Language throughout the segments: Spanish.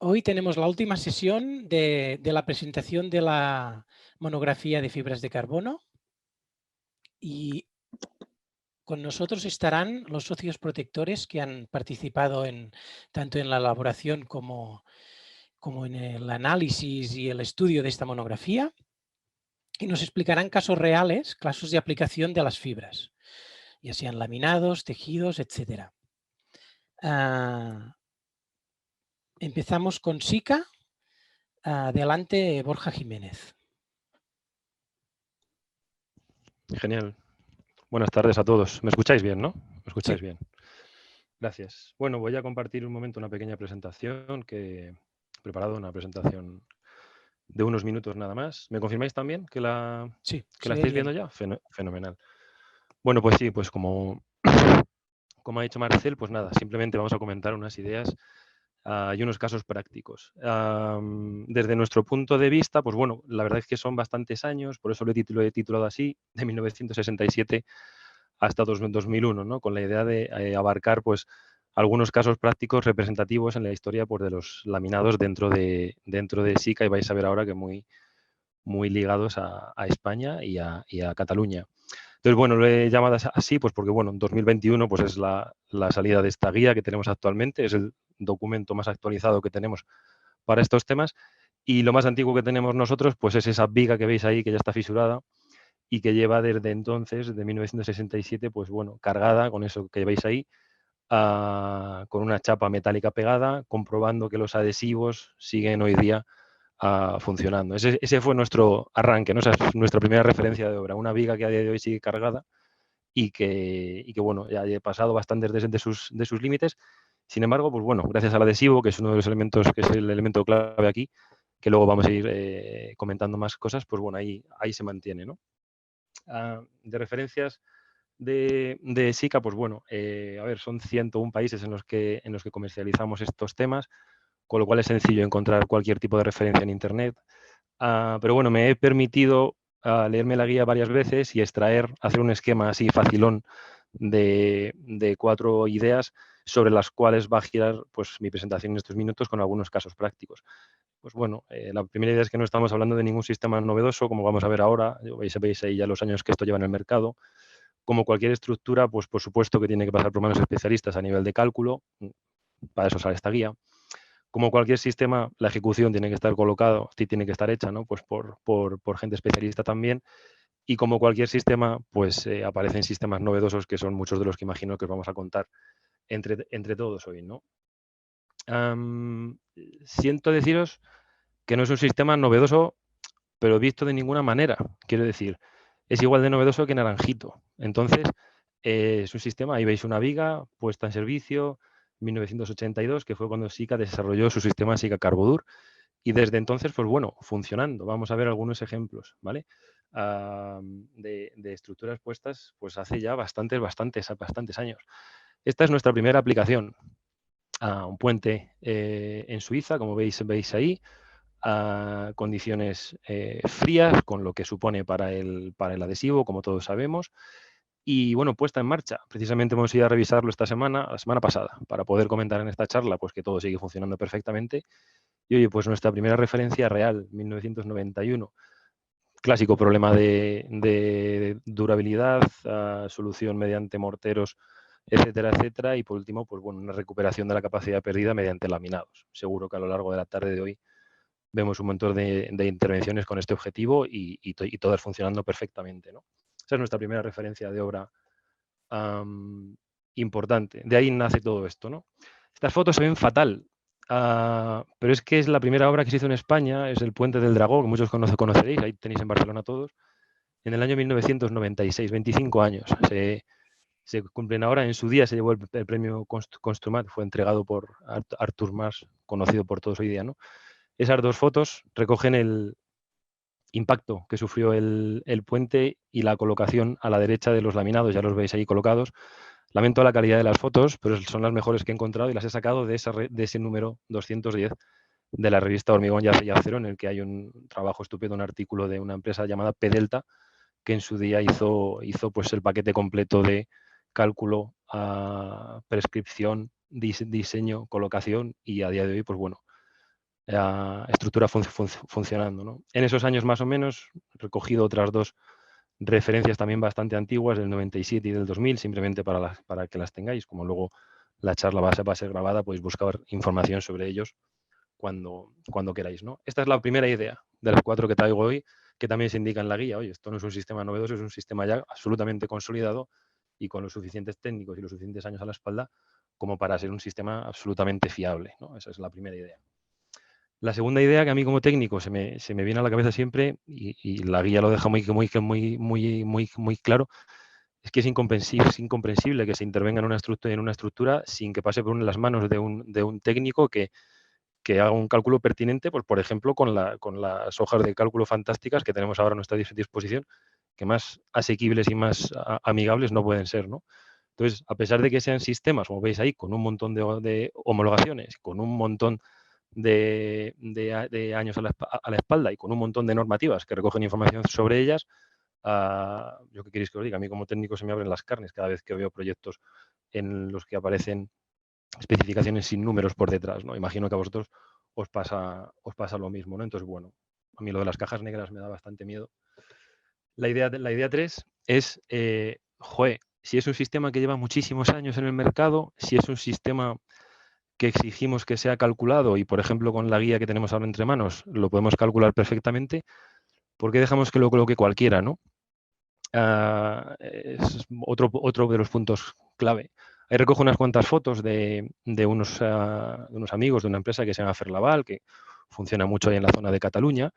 Hoy tenemos la última sesión de la presentación de la monografía de fibras de carbono y con nosotros estarán los socios protectores que han participado tanto en la elaboración como en el análisis y el estudio de esta monografía y nos explicarán casos reales, casos de aplicación de las fibras, ya sean laminados, tejidos, etc. Empezamos con SICA. Adelante, Borja Jiménez. Genial. Buenas tardes a todos. ¿Me escucháis bien, no? ¿Me escucháis Sí. bien? Gracias. Bueno, voy a compartir un momento una pequeña presentación que he preparado, una presentación de unos minutos nada más. ¿Me confirmáis también que Sí, que se la ve estáis viendo bien. ya? Fenomenal. Bueno, pues sí, pues como ha dicho Marcel, pues nada, simplemente vamos a comentar unas ideas y unos casos prácticos. Desde nuestro punto de vista, pues bueno, la verdad es que son bastantes años, por eso lo he titulado así, de 1967 hasta 2001, ¿no? Con la idea de abarcar pues algunos casos prácticos representativos en la historia pues, de los laminados dentro de SICA, y vais a ver ahora que muy ligados a España y a Cataluña. Entonces, bueno, lo he llamado así pues porque, bueno, en 2021 pues es la salida de esta guía que tenemos actualmente, es el documento más actualizado que tenemos para estos temas, y lo más antiguo que tenemos nosotros pues es esa viga que veis ahí que ya está fisurada y que lleva desde entonces, de 1967, pues bueno, cargada con eso que veis ahí, con una chapa metálica pegada, comprobando que los adhesivos siguen hoy día funcionando. Ese fue nuestro arranque, ¿no? Esa es nuestra primera referencia de obra, una viga que a día de hoy sigue cargada y que bueno, ya he pasado bastantes de sus límites. Sin embargo, pues bueno, gracias al adhesivo, que es uno de los elementos, que es el elemento clave aquí, que luego vamos a ir comentando más cosas, pues bueno, ahí se mantiene, ¿no? De referencias de SICA, pues bueno, a ver, son 101 países en los que comercializamos estos temas, con lo cual es sencillo encontrar cualquier tipo de referencia en Internet. Pero bueno, me he permitido leerme la guía varias veces y hacer un esquema así facilón de 4 ideas sobre las cuales va a girar pues, mi presentación en estos minutos con algunos casos prácticos. Pues bueno, la primera idea es que no estamos hablando de ningún sistema novedoso, como vamos a ver ahora. Veis ahí ya los años que esto lleva en el mercado. Como cualquier estructura, pues por supuesto que tiene que pasar por manos especialistas a nivel de cálculo. Para eso sale esta guía. Como cualquier sistema, la ejecución tiene que estar colocada, tiene que estar hecha, ¿no? Pues por gente especialista también. Y como cualquier sistema, pues aparecen sistemas novedosos que son muchos de los que imagino que os vamos a contar entre todos hoy, ¿no? Siento deciros que no es un sistema novedoso, pero visto de ninguna manera. Quiero decir, es igual de novedoso que Naranjito. Entonces, es un sistema, ahí veis una viga puesta en servicio, 1982, que fue cuando SICA desarrolló su sistema SICA Carbodur, y desde entonces, pues bueno, funcionando. Vamos a ver algunos ejemplos, ¿vale? De estructuras puestas, pues hace ya bastantes años. Esta es nuestra primera aplicación. Un puente en Suiza, como veis ahí, a condiciones frías, con lo que supone para el adhesivo, como todos sabemos. Y bueno, puesta en marcha. Precisamente hemos ido a revisarlo la semana pasada, para poder comentar en esta charla pues que todo sigue funcionando perfectamente. Y oye, pues nuestra primera referencia real, 1991. Clásico problema de durabilidad, solución mediante morteros, etcétera, etcétera. Y por último, pues bueno, una recuperación de la capacidad perdida mediante laminados. Seguro que a lo largo de la tarde de hoy vemos un montón de intervenciones con este objetivo y todas funcionando perfectamente, ¿no? Esa es nuestra primera referencia de obra importante. De ahí nace todo esto, ¿no? Estas fotos se ven fatal, pero es que es la primera obra que se hizo en España, es el Puente del Dragó, que muchos conoceréis, ahí tenéis en Barcelona todos, en el año 1996, 25 años. Se cumplen ahora. En su día se llevó el premio Construmat, fue entregado por Artur Mas, conocido por todos hoy día, ¿no? Esas 2 fotos recogen el impacto que sufrió el puente y la colocación a la derecha de los laminados, ya los veis ahí colocados. Lamento la calidad de las fotos, pero son las mejores que he encontrado y las he sacado de ese número 210 de la revista Hormigón y Acero, en el que hay un trabajo estupendo, un artículo de una empresa llamada Pedelta, que en su día hizo pues el paquete completo de cálculo, prescripción, diseño, colocación, y a día de hoy, pues bueno, estructura funcionando, ¿no? En esos años más o menos he recogido otras dos referencias también bastante antiguas, del 97 y del 2000, simplemente para que las tengáis. Como luego la charla va a ser grabada, podéis buscar información sobre ellos cuando queráis, ¿no? Esta es la primera idea de las 4 que traigo hoy, que también se indica en la guía. Oye, esto no es un sistema novedoso, es un sistema ya absolutamente consolidado y con los suficientes técnicos y los suficientes años a la espalda como para ser un sistema absolutamente fiable, ¿no? Esa es la primera idea. La segunda idea que a mí como técnico se me viene a la cabeza siempre, y la guía lo deja muy claro, es que es incomprensible que se intervenga en una estructura sin que pase por las manos de un técnico que haga un cálculo pertinente, pues por ejemplo, con las hojas de cálculo fantásticas que tenemos ahora a nuestra disposición, que más asequibles y más amigables no pueden ser, ¿no? Entonces, a pesar de que sean sistemas, como veis ahí, con un montón de homologaciones, con un montón de años a la espalda y con un montón de normativas que recogen información sobre ellas, yo qué queréis que os diga, a mí como técnico se me abren las carnes cada vez que veo proyectos en los que aparecen especificaciones sin números por detrás, ¿no? Imagino que a vosotros os pasa lo mismo, ¿no? Entonces, bueno, a mí lo de las cajas negras me da bastante miedo. La idea 3 es, si es un sistema que lleva muchísimos años en el mercado, si es un sistema que exigimos que sea calculado y, por ejemplo, con la guía que tenemos ahora entre manos, lo podemos calcular perfectamente, ¿por qué dejamos que lo coloque cualquiera, no? Es otro de los puntos clave. Ahí recojo unas cuantas fotos de unos amigos de una empresa que se llama Ferlaval, que funciona mucho ahí en la zona de Cataluña.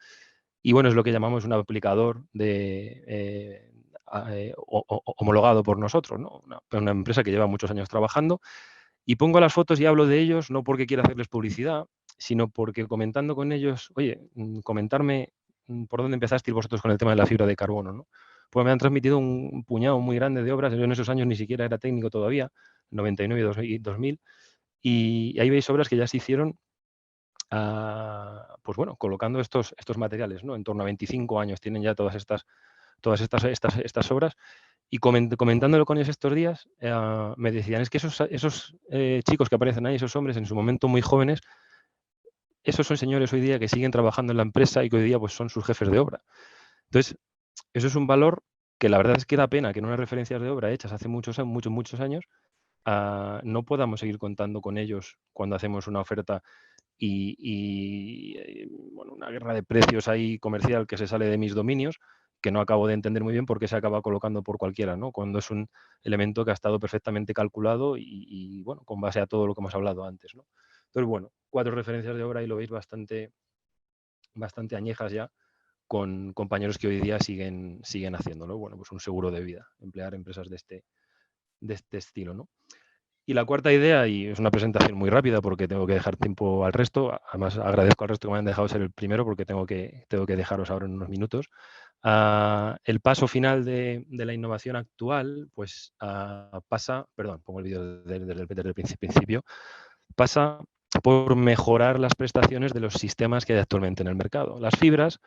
Y bueno, es lo que llamamos un aplicador homologado por nosotros, ¿no? Una empresa que lleva muchos años trabajando. Y pongo las fotos y hablo de ellos, no porque quiera hacerles publicidad, sino porque comentando con ellos, oye, comentarme por dónde empezasteis vosotros con el tema de la fibra de carbono, ¿no? Pues me han transmitido un puñado muy grande de obras. Yo en esos años ni siquiera era técnico todavía, 99 y 2000, y ahí veis obras que ya se hicieron, pues bueno, colocando estos materiales, ¿no? En torno a 25 años tienen ya todas estas obras. Y comentándolo con ellos estos días, me decían, es que esos chicos que aparecen ahí, esos hombres en su momento muy jóvenes, esos son señores hoy día que siguen trabajando en la empresa y que hoy día pues, son sus jefes de obra. Entonces, eso es un valor que la verdad es que da pena que en unas referencias de obra hechas hace muchos años no podamos seguir contando con ellos cuando hacemos una oferta y bueno, una guerra de precios ahí comercial que se sale de mis dominios, que no acabo de entender muy bien por qué se acaba colocando por cualquiera, ¿no? Cuando es un elemento que ha estado perfectamente calculado y bueno, con base a todo lo que hemos hablado antes, ¿no? Entonces, bueno, 4 referencias de obra y lo veis bastante añejas ya, con compañeros que hoy día siguen haciéndolo. Bueno, pues un seguro de vida, emplear empresas de este estilo, ¿no? Y la cuarta idea, y es una presentación muy rápida porque tengo que dejar tiempo al resto, además agradezco al resto que me han dejado ser el primero porque tengo que dejaros ahora en unos minutos. El paso final de la innovación actual, pues pasa, perdón, pongo el vídeo desde el principio, pasa por mejorar las prestaciones de los sistemas que hay actualmente en el mercado. Las fibras,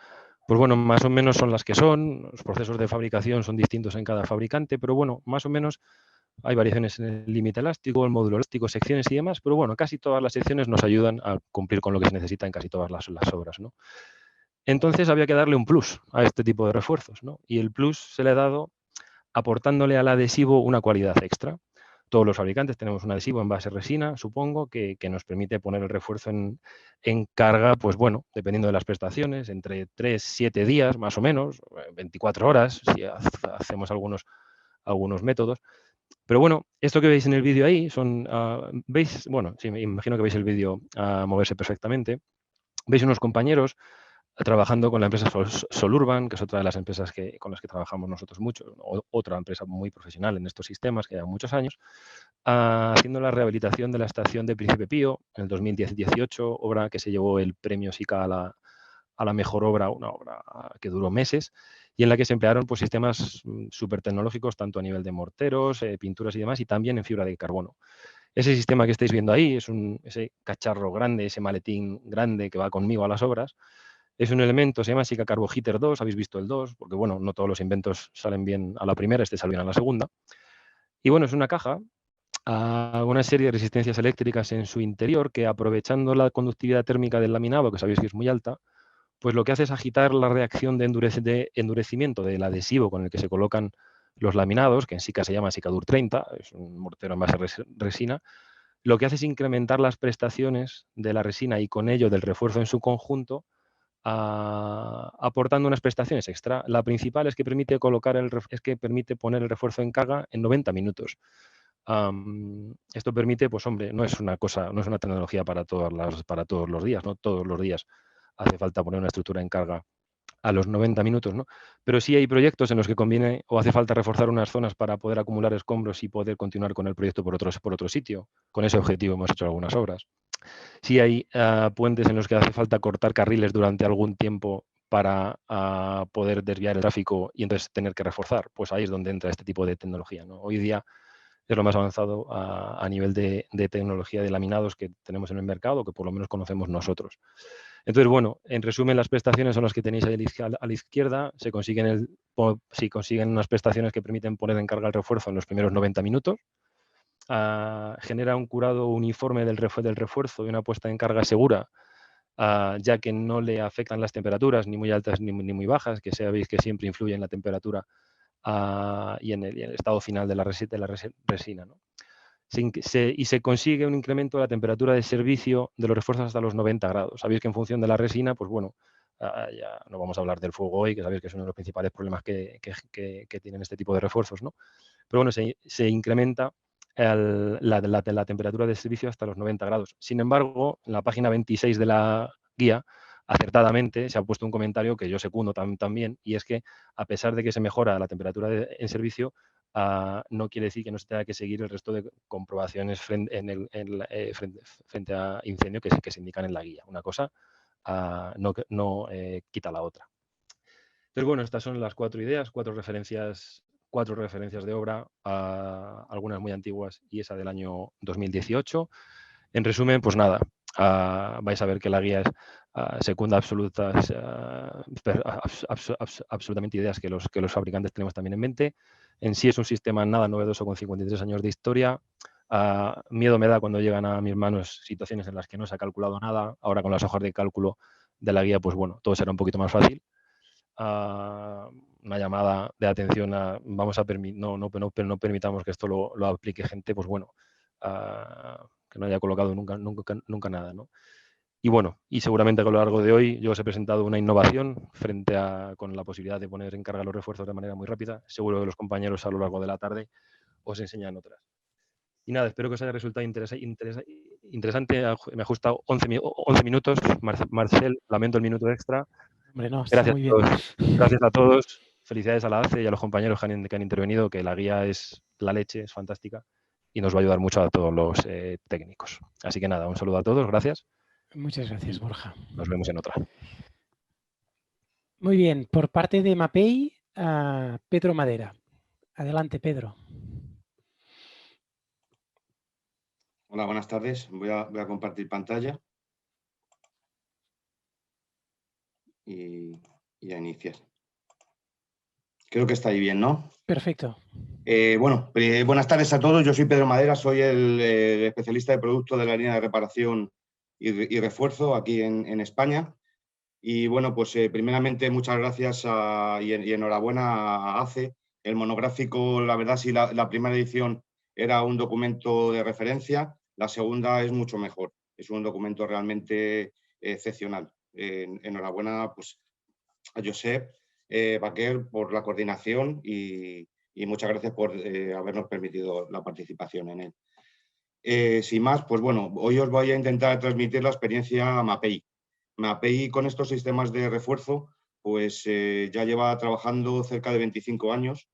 pues bueno, más o menos son las que son, los procesos de fabricación son distintos en cada fabricante, pero bueno, más o menos hay variaciones en el límite elástico, el módulo elástico, secciones y demás, pero bueno, casi todas las secciones nos ayudan a cumplir con lo que se necesita en casi todas las obras, ¿no? Entonces había que darle un plus a este tipo de refuerzos, ¿no? Y el plus se le ha dado aportándole al adhesivo una cualidad extra. Todos los fabricantes tenemos un adhesivo en base resina, supongo, que nos permite poner el refuerzo en carga, pues bueno, dependiendo de las prestaciones, entre 3, 7 días, más o menos, 24 horas, si hacemos algunos métodos. Pero bueno, esto que veis en el vídeo ahí son, veis, bueno, sí, me imagino que veis el vídeo a moverse perfectamente. Veis unos compañeros trabajando con la empresa Solurban, que es otra de las empresas con las que trabajamos nosotros mucho, otra empresa muy profesional en estos sistemas que lleva muchos años, haciendo la rehabilitación de la estación de Príncipe Pío en el 2018, obra que se llevó el premio SICA a la mejor obra, una obra que duró meses, y en la que se emplearon pues, sistemas súper tecnológicos, tanto a nivel de morteros, pinturas y demás, y también en fibra de carbono. Ese sistema que estáis viendo ahí, ese cacharro grande, ese maletín grande que va conmigo a las obras, es un elemento, se llama SICA Carbo Heater 2, habéis visto el 2, porque bueno, no todos los inventos salen bien a la primera, este sale bien a la segunda. Y bueno, es una caja a una serie de resistencias eléctricas en su interior que, aprovechando la conductividad térmica del laminado, que sabéis que es muy alta, pues lo que hace es agitar la reacción de endurecimiento del adhesivo con el que se colocan los laminados, que en SICA se llama Sicadur 30, es un mortero en base resina. Lo que hace es incrementar las prestaciones de la resina y con ello del refuerzo en su conjunto, aportando unas prestaciones extra. La principal es que permite poner el refuerzo en carga en 90 minutos. Esto permite, pues hombre, no es una tecnología para todos los días, ¿no? Todos los días hace falta poner una estructura en carga a los 90 minutos, ¿no? Pero sí hay proyectos en los que conviene o hace falta reforzar unas zonas para poder acumular escombros y poder continuar con el proyecto por otro sitio. Con ese objetivo hemos hecho algunas obras. Sí hay puentes en los que hace falta cortar carriles durante algún tiempo para poder desviar el tráfico y entonces tener que reforzar. Pues ahí es donde entra este tipo de tecnología, ¿no? Hoy día es lo más avanzado a nivel de tecnología de laminados que tenemos en el mercado, que por lo menos conocemos nosotros. Entonces, bueno, en resumen, las prestaciones son las que tenéis ahí a la izquierda. Se consiguen unas prestaciones que permiten poner en carga el refuerzo en los primeros 90 minutos. Genera un curado uniforme del refuerzo y una puesta en carga segura, ya que no le afectan las temperaturas, ni muy altas ni muy bajas, que sabéis que siempre influye en la temperatura y en el estado final de la resina, ¿no? Y se consigue un incremento de la temperatura de servicio de los refuerzos hasta los 90 grados. Sabéis que en función de la resina, pues bueno, ya no vamos a hablar del fuego hoy, que sabéis que es uno de los principales problemas que tienen este tipo de refuerzos, ¿no? Pero bueno, se incrementa la temperatura de servicio hasta los 90 grados. Sin embargo, en la página 26 de la guía, acertadamente, se ha puesto un comentario que yo secundo también, y es que a pesar de que se mejora la temperatura en servicio, no quiere decir que no se tenga que seguir el resto de comprobaciones frente a incendio que se indican en la guía. Una cosa no quita la otra. Entonces, bueno, estas son las 4 ideas, 4 referencias de obra, algunas muy antiguas y esa del año 2018. En resumen, pues nada, vais a ver que la guía es secunda absolutamente ideas que los fabricantes tenemos también en mente. En sí es un sistema nada novedoso con 53 años de historia. Miedo me da cuando llegan a mis manos situaciones en las que no se ha calculado nada. Ahora con las hojas de cálculo de la guía, pues bueno, todo será un poquito más fácil. Una llamada de atención no permitamos que esto lo aplique gente, pues bueno, que no haya colocado nunca nada, ¿no? Y bueno, y seguramente a lo largo de hoy yo os he presentado una innovación con la posibilidad de poner en carga los refuerzos de manera muy rápida. Seguro que los compañeros a lo largo de la tarde os enseñan otras. Y nada, espero que os haya resultado interesante. Me ha ajustado 11 minutos. Marcel, lamento el minuto extra. Hombre, no, está muy bien. Gracias a todos. Felicidades a la ACE y a los compañeros que han intervenido, que la guía es la leche, es fantástica y nos va a ayudar mucho a todos los técnicos. Así que nada, un saludo a todos, gracias. Muchas gracias, Borja. Nos vemos en otra. Muy bien, por parte de Mapei, Pedro Madera. Adelante, Pedro. Hola, buenas tardes. Voy a compartir pantalla y a iniciar. Creo que está ahí bien, ¿no? Perfecto. Buenas tardes a todos. Yo soy Pedro Madera, soy el especialista de producto de la línea de reparación y refuerzo aquí en España. Y bueno, pues primeramente muchas gracias y enhorabuena a ACE. El monográfico, la verdad, sí, la primera edición era un documento de referencia, la segunda es mucho mejor. Es un documento realmente excepcional. Enhorabuena pues, a Josep Baquer por la coordinación y muchas gracias por habernos permitido la participación en él. Sin más, pues bueno, hoy os voy a intentar transmitir la experiencia Mapei. Mapei con estos sistemas de refuerzo pues ya lleva trabajando cerca de 25 años.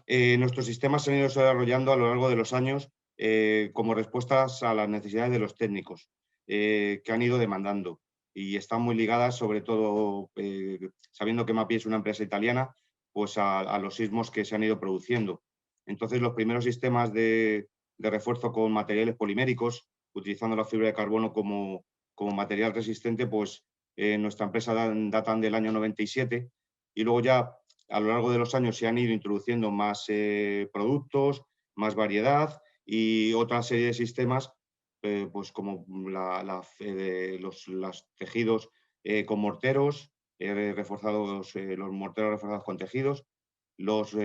Nuestros sistemas se han ido desarrollando a lo largo de los años como respuestas a las necesidades de los técnicos que han ido demandando y están muy ligadas sobre todo, sabiendo que Mapei es una empresa italiana, pues a los sismos que se han ido produciendo. Entonces los primeros sistemas de refuerzo con materiales poliméricos, utilizando la fibra de carbono como material resistente, pues nuestra empresa datan del año 97 y luego ya a lo largo de los años se han ido introduciendo más productos, más variedad y otra serie de sistemas, pues como los tejidos con morteros reforzados, los morteros reforzados con tejidos, los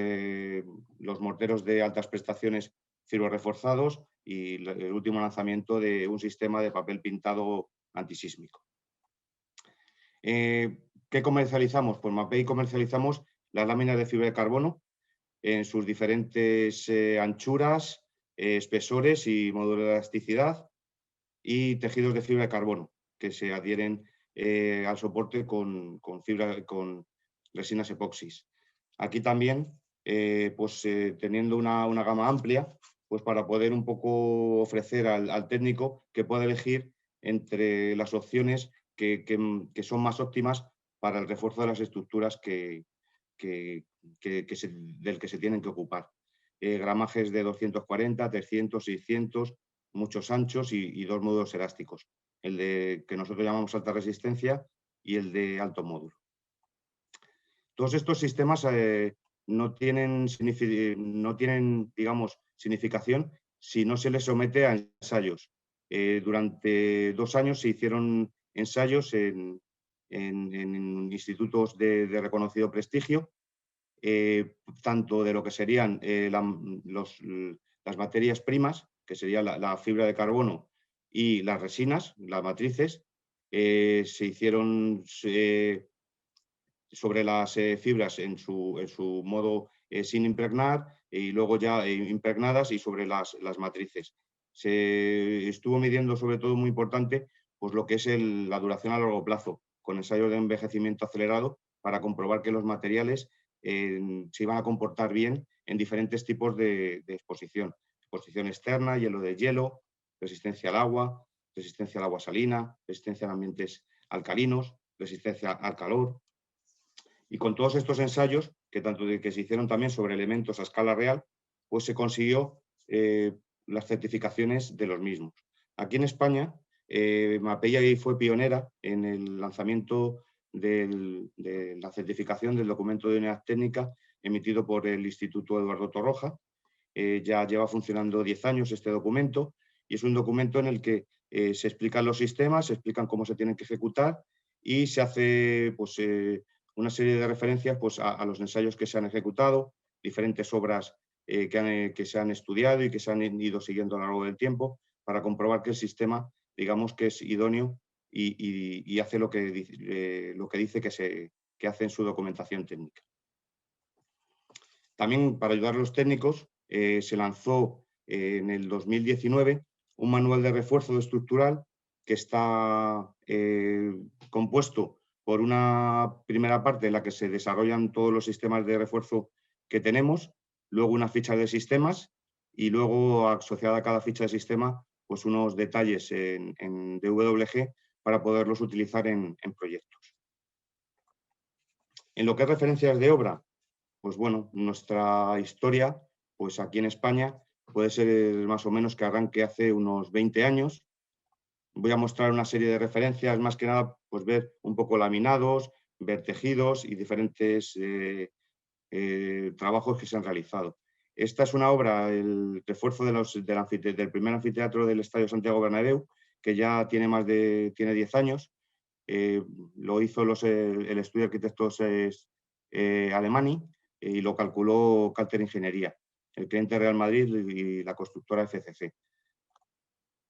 morteros de altas prestaciones fibroreforzados y el último lanzamiento de un sistema de papel pintado antisísmico. ¿Qué comercializamos? Pues Mapei comercializamos las láminas de fibra de carbono en sus diferentes anchuras, espesores y módulo de elasticidad, y tejidos de fibra de carbono que se adhieren al soporte con resinas epoxis. Aquí también, teniendo una gama amplia, pues para poder un poco ofrecer al técnico que pueda elegir entre las opciones que son más óptimas para el refuerzo de las estructuras del que se tienen que ocupar. Gramajes de 240, 300, 600, muchos anchos y dos módulos elásticos, el de que nosotros llamamos alta resistencia y el de alto módulo. Todos estos sistemas no tienen, digamos, significación si no se les somete a ensayos. Durante 2 años se hicieron ensayos en institutos de reconocido prestigio, tanto de lo que serían las materias primas, que sería la fibra de carbono, y las resinas, las matrices. Se hicieron sobre las fibras en su modo sin impregnar y luego ya impregnadas, y sobre las matrices. Se estuvo midiendo, sobre todo muy importante, pues lo que es la duración a largo plazo, con ensayos de envejecimiento acelerado, para comprobar que los materiales se iban a comportar bien en diferentes tipos de exposición. Exposición externa, hielo de hielo, resistencia al agua salina, resistencia en ambientes alcalinos, resistencia al calor. Y con todos estos ensayos, que se hicieron también sobre elementos a escala real, pues se consiguió las certificaciones de los mismos. Aquí en España, Mapei fue pionera en el lanzamiento de la certificación del documento de unidad técnica emitido por el Instituto Eduardo Torroja. Ya lleva funcionando 10 años este documento, y es un documento en el que se explican los sistemas, se explican cómo se tienen que ejecutar, y se hace pues, una serie de referencias pues, a los ensayos que se han ejecutado, diferentes obras que se han estudiado y que se han ido siguiendo a lo largo del tiempo, para comprobar que el sistema, digamos, que es idóneo y hace lo que dice que hace en su documentación técnica. También, para ayudar a los técnicos, se lanzó en el 2019 un manual de refuerzo estructural que está compuesto por una primera parte en la que se desarrollan todos los sistemas de refuerzo que tenemos, luego una ficha de sistemas, y luego, asociada a cada ficha de sistema, pues unos detalles en DWG para poderlos utilizar en proyectos. En lo que es referencias de obra, pues bueno, nuestra historia, pues aquí en España, puede ser más o menos que arranque hace unos 20 años. Voy a mostrar una serie de referencias, más que nada, pues ver un poco laminados, ver tejidos y diferentes trabajos que se han realizado. Esta es una obra, el refuerzo del primer anfiteatro del Estadio Santiago Bernabéu, que ya tiene 10 años. Lo hizo el estudio de arquitectos Alemani, y lo calculó Calter Ingeniería, el cliente Real Madrid y la constructora FCC.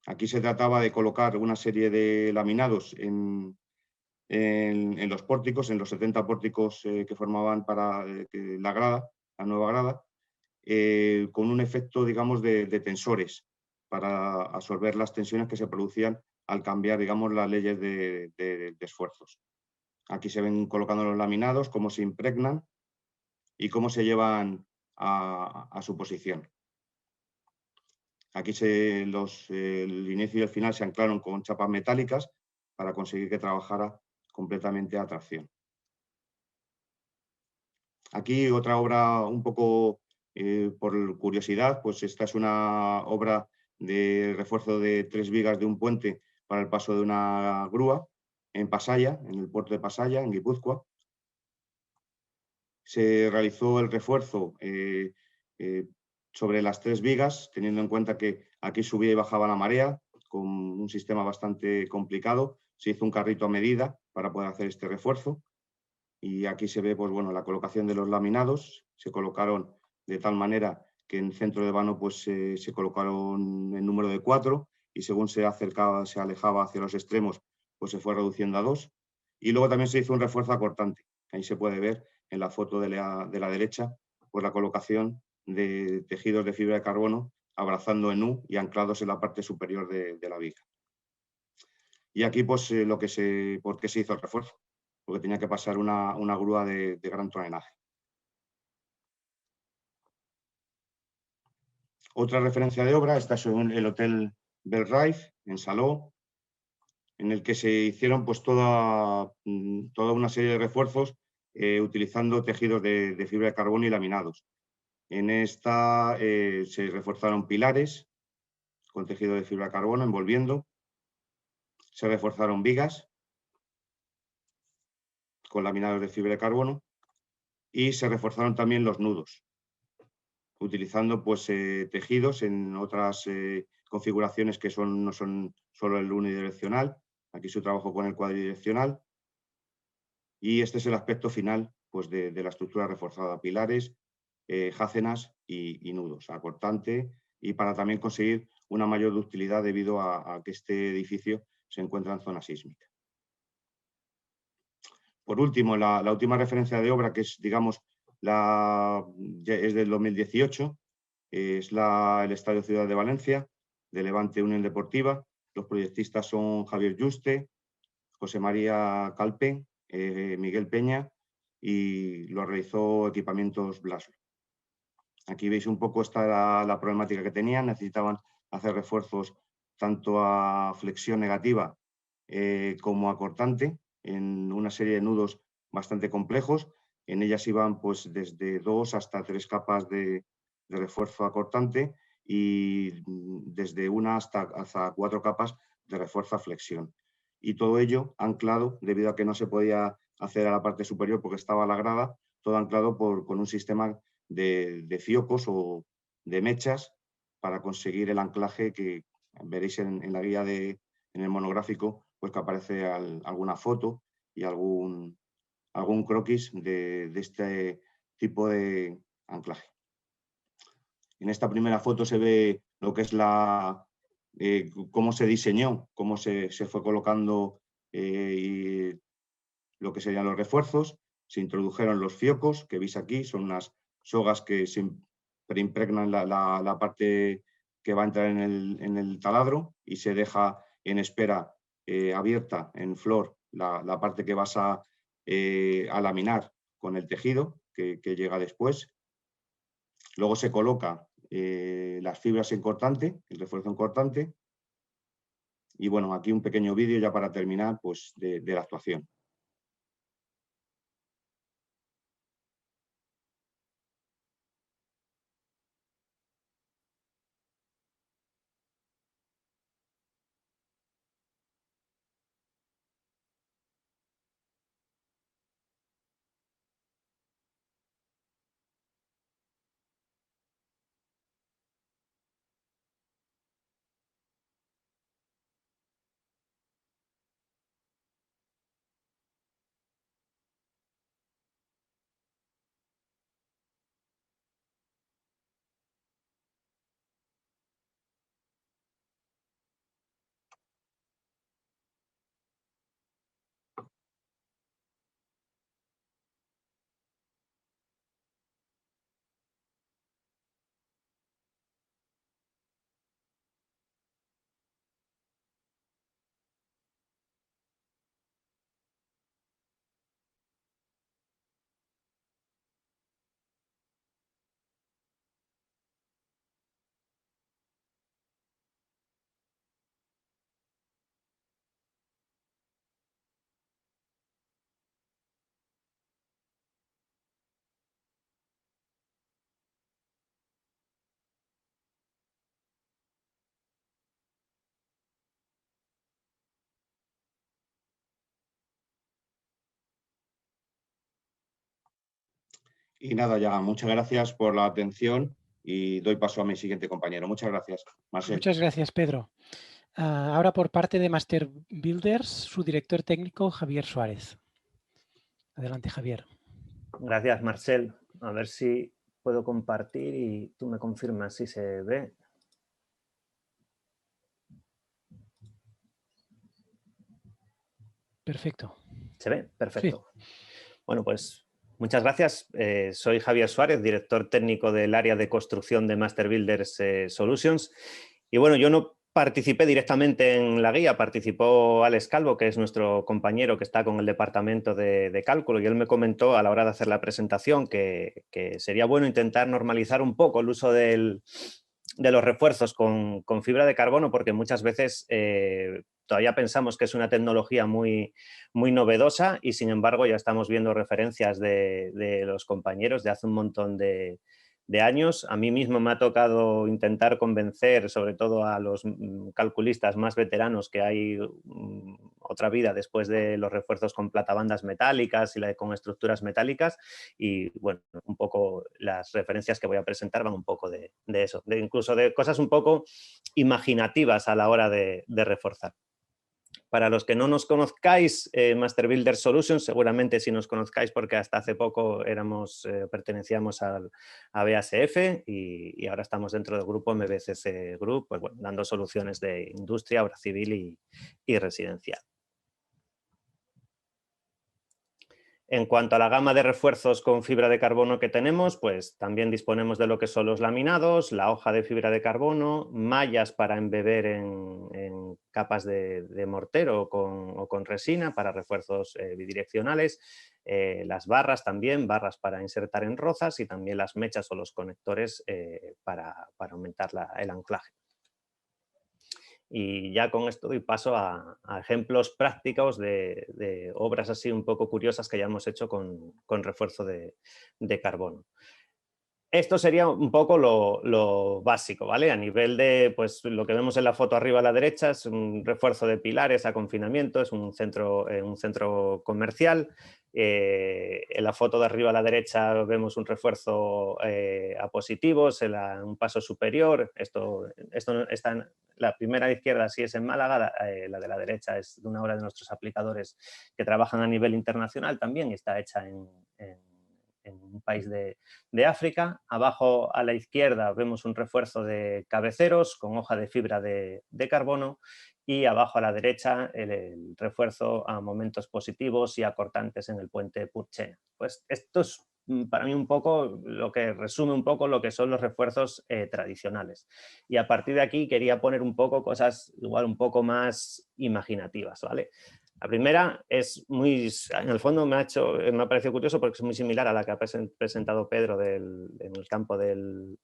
Aquí se trataba de colocar una serie de laminados en los pórticos, en los 70 pórticos que formaban para la nueva grada, con un efecto, digamos, de tensores, para absorber las tensiones que se producían al cambiar, digamos, las leyes de esfuerzos. Aquí se ven colocando los laminados, cómo se impregnan y cómo se llevan a su posición. Aquí el inicio y el final se anclaron con chapas metálicas para conseguir que trabajara completamente a tracción. Aquí otra obra un poco por curiosidad, pues esta es una obra de refuerzo de 3 vigas de un puente para el paso de una grúa en Pasaia, en el puerto de Pasaia, en Guipúzcoa. se realizó el refuerzo sobre las 3 vigas, teniendo en cuenta que aquí subía y bajaba la marea, con un sistema bastante complicado. Se hizo un carrito a medida para poder hacer este refuerzo. Y aquí se ve, pues bueno, la colocación de los laminados. Se colocaron de tal manera que en el centro de vano pues, se colocaron el número de 4 y según se acercaba, se alejaba hacia los extremos, pues se fue reduciendo a 2. Y luego también se hizo un refuerzo acortante. Ahí se puede ver en la foto de la derecha, pues la colocación de tejidos de fibra de carbono abrazando en U y anclados en la parte superior de la viga. Y aquí, pues, ¿por qué se hizo el refuerzo? Porque tenía que pasar una grúa de gran tonelaje. Otra referencia de obra, esta es el Hotel Belrive, en Saló, en el que se hicieron pues, toda una serie de refuerzos utilizando tejidos de fibra de carbono y laminados. En esta se reforzaron pilares con tejido de fibra de carbono envolviendo, se reforzaron vigas con laminados de fibra de carbono y se reforzaron también los nudos, utilizando pues, tejidos en otras configuraciones que no son solo el unidireccional. Aquí se trabajó con el cuadridireccional. Y este es el aspecto final pues, de la estructura reforzada: pilares, jácenas y nudos, acortante, y para también conseguir una mayor ductilidad debido a que este edificio se encuentra en zona sísmica. Por último, la última referencia de obra, que es, digamos, es del 2018, es el Estadio Ciudad de Valencia, de Levante Unión Deportiva. Los proyectistas son Javier Yuste, José María Calpe, Miguel Peña, y lo realizó Equipamientos Blaslo. Aquí veis un poco la problemática que tenían. Necesitaban hacer refuerzos tanto a flexión negativa como a cortante en una serie de nudos bastante complejos. En ellas iban pues, desde 2 hasta 3 capas de refuerzo acortante y desde 1 hasta 4 capas de refuerzo a flexión. Y todo ello anclado, debido a que no se podía hacer a la parte superior porque estaba lagrada, todo anclado con un sistema de fiocos o de mechas para conseguir el anclaje que veréis en la guía en el monográfico, pues que aparece alguna foto y algún croquis de este tipo de anclaje. En esta primera foto se ve lo que es cómo se diseñó, cómo se fue colocando y lo que serían los refuerzos. Se introdujeron los fiocos, que veis aquí, son unas sogas que se preimpregnan la parte que va a entrar en el taladro y se deja en espera abierta en flor la parte que vas a laminar con el tejido que llega después. Luego se coloca las fibras en cortante, el refuerzo en cortante. Y bueno, aquí un pequeño vídeo ya para terminar pues, de la actuación. Y nada, ya, muchas gracias por la atención y doy paso a mi siguiente compañero. Muchas gracias, Marcel. Muchas gracias, Pedro. Ahora por parte de Master Builders, su director técnico, Javier Suárez. Adelante, Javier. Gracias, Marcel. A ver si puedo compartir y tú me confirmas si se ve. Perfecto. ¿Se ve? Perfecto. Sí. Bueno, pues muchas gracias. Soy Javier Suárez, director técnico del área de construcción de Master Builders Solutions. Y bueno, yo no participé directamente en la guía, participó Alex Calvo, que es nuestro compañero que está con el departamento de cálculo, y él me comentó a la hora de hacer la presentación que sería bueno intentar normalizar un poco el uso de los refuerzos con fibra de carbono, porque muchas veces todavía pensamos que es una tecnología muy novedosa y sin embargo ya estamos viendo referencias de los compañeros de hace un montón de años. A mí mismo me ha tocado intentar convencer, sobre todo a los calculistas más veteranos, que hay otra vida después de los refuerzos con platabandas metálicas y con estructuras metálicas, y bueno, un poco las referencias que voy a presentar van un poco de eso, incluso de cosas un poco imaginativas a la hora de reforzar. Para los que no nos conozcáis, Master Builder Solutions, seguramente sí nos conozcáis porque hasta hace poco pertenecíamos a BASF y ahora estamos dentro del grupo MBCC Group, pues bueno, dando soluciones de industria, obra civil y residencial. En cuanto a la gama de refuerzos con fibra de carbono que tenemos, pues también disponemos de lo que son los laminados, la hoja de fibra de carbono, mallas para embeber en capas de mortero o con resina para refuerzos bidireccionales, las barras también, barras para insertar en rozas y también las mechas o los conectores para aumentar el anclaje. Y ya con esto doy paso a ejemplos prácticos de obras así un poco curiosas que ya hemos hecho con refuerzo de carbono. Esto sería un poco lo básico, ¿vale? A nivel de, pues lo que vemos en la foto arriba a la derecha es un refuerzo de pilares a confinamiento, es un centro comercial. En la foto de arriba a la derecha vemos un refuerzo a positivos, un paso superior. Esto está en la primera a la izquierda, sí es en Málaga, la de la derecha es de una obra de nuestros aplicadores que trabajan a nivel internacional también y está hecha en un país de África. Abajo a la izquierda vemos un refuerzo de cabeceros con hoja de fibra de carbono y abajo a la derecha el refuerzo a momentos positivos y a cortantes en el puente Purchena. Pues esto es para mí un poco lo que resume un poco lo que son los refuerzos tradicionales. Y a partir de aquí quería poner un poco cosas igual un poco más imaginativas, ¿vale? La primera es en el fondo me ha parecido curioso porque es muy similar a la que ha presentado Pedro en el campo del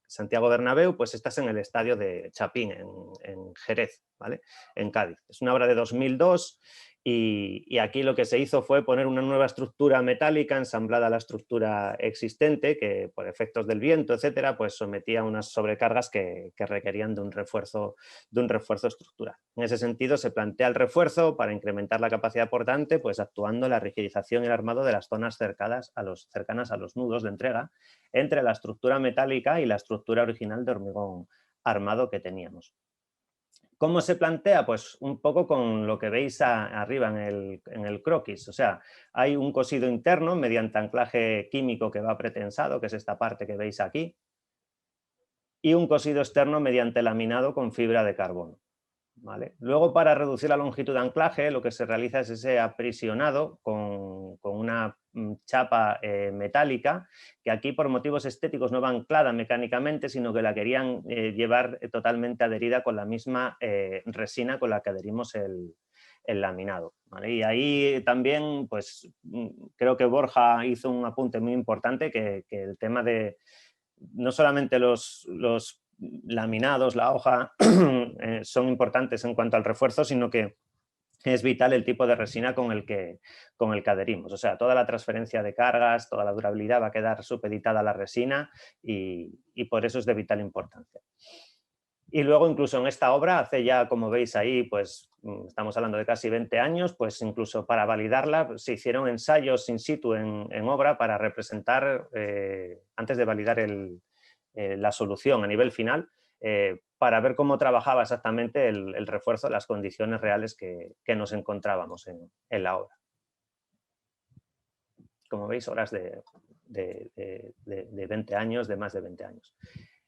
Santiago Bernabéu, pues estás en el estadio de Chapín, en Jerez, ¿vale? En Cádiz. Es una obra de 2002 y aquí lo que se hizo fue poner una nueva estructura metálica ensamblada a la estructura existente que por efectos del viento, etcétera, pues sometía a unas sobrecargas que requerían de un refuerzo estructural. En ese sentido se plantea el refuerzo para incrementar la capacidad portante, pues actuando en la rigidización y el armado de las zonas cercanas a los nudos de entrega entre la estructura metálica y la estructura original de hormigón armado que teníamos. ¿Cómo se plantea? Pues un poco con lo que veis arriba en el croquis. O sea, hay un cosido interno mediante anclaje químico que va pretensado, que es esta parte que veis aquí, y un cosido externo mediante laminado con fibra de carbono. ¿Vale? Luego, para reducir la longitud de anclaje, lo que se realiza es ese aprisionado con una chapa metálica, que aquí por motivos estéticos no va anclada mecánicamente, sino que la querían llevar totalmente adherida con la misma resina con la que adherimos el laminado, ¿vale? Y ahí también, pues creo que Borja hizo un apunte muy importante, que el tema de no solamente los laminados, la hoja, son importantes en cuanto al refuerzo, sino que es vital el tipo de resina con el que adherimos. O sea, toda la transferencia de cargas, toda la durabilidad va a quedar supeditada a la resina y por eso es de vital importancia. Y luego incluso en esta obra, hace ya, como veis ahí, pues estamos hablando de casi 20 años, pues incluso para validarla se hicieron ensayos in situ en obra para representar, antes de validar la solución a nivel final, para ver cómo trabajaba exactamente el refuerzo, las condiciones reales que nos encontrábamos en la obra. Como veis, obras de 20 años, de más de 20 años.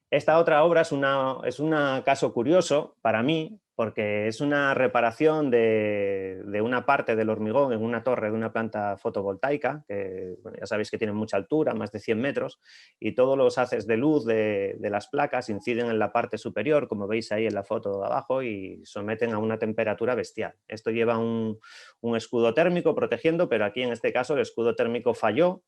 Esta otra obra es un caso curioso para mí, porque es una reparación de una parte del hormigón en una torre de una planta fotovoltaica, que bueno, ya sabéis que tiene mucha altura, más de 100 metros, y todos los haces de luz de las placas inciden en la parte superior, como veis ahí en la foto de abajo, y someten a una temperatura bestial. Esto lleva un escudo térmico protegiendo, pero aquí en este caso el escudo térmico falló.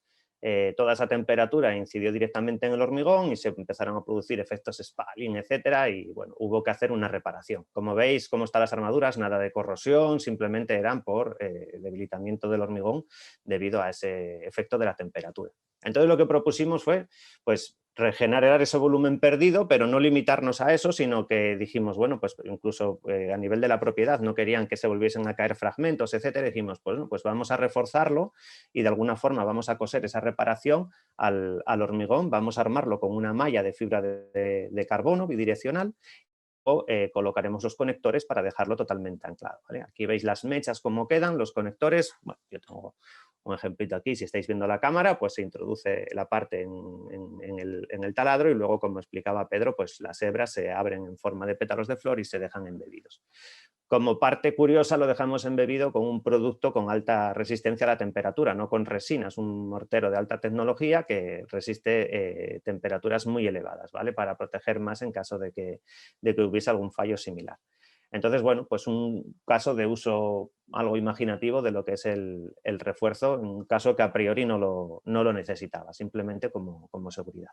Toda esa temperatura incidió directamente en el hormigón y se empezaron a producir efectos spalling, etcétera, y bueno, hubo que hacer una reparación. Como veis, cómo están las armaduras, nada de corrosión, simplemente eran por debilitamiento del hormigón debido a ese efecto de la temperatura. Entonces lo que propusimos fue, pues, regenerar ese volumen perdido, pero no limitarnos a eso, sino que dijimos, bueno, pues incluso a nivel de la propiedad no querían que se volviesen a caer fragmentos, etcétera, y dijimos, pues vamos a reforzarlo y de alguna forma vamos a coser esa reparación al hormigón, vamos a armarlo con una malla de fibra de carbono bidireccional o colocaremos los conectores para dejarlo totalmente anclado, ¿vale? Aquí veis las mechas cómo quedan, los conectores, bueno, yo tengo un ejemplito aquí, si estáis viendo la cámara, pues se introduce la parte en el taladro y luego, como explicaba Pedro, pues las hebras se abren en forma de pétalos de flor y se dejan embebidos. Como parte curiosa lo dejamos embebido con un producto con alta resistencia a la temperatura, no con resina, es un mortero de alta tecnología que resiste temperaturas muy elevadas, ¿vale? Para proteger más en caso de que hubiese algún fallo similar. Entonces, bueno, pues un caso de uso algo imaginativo de lo que es el refuerzo, un caso que a priori no lo necesitaba, simplemente como seguridad.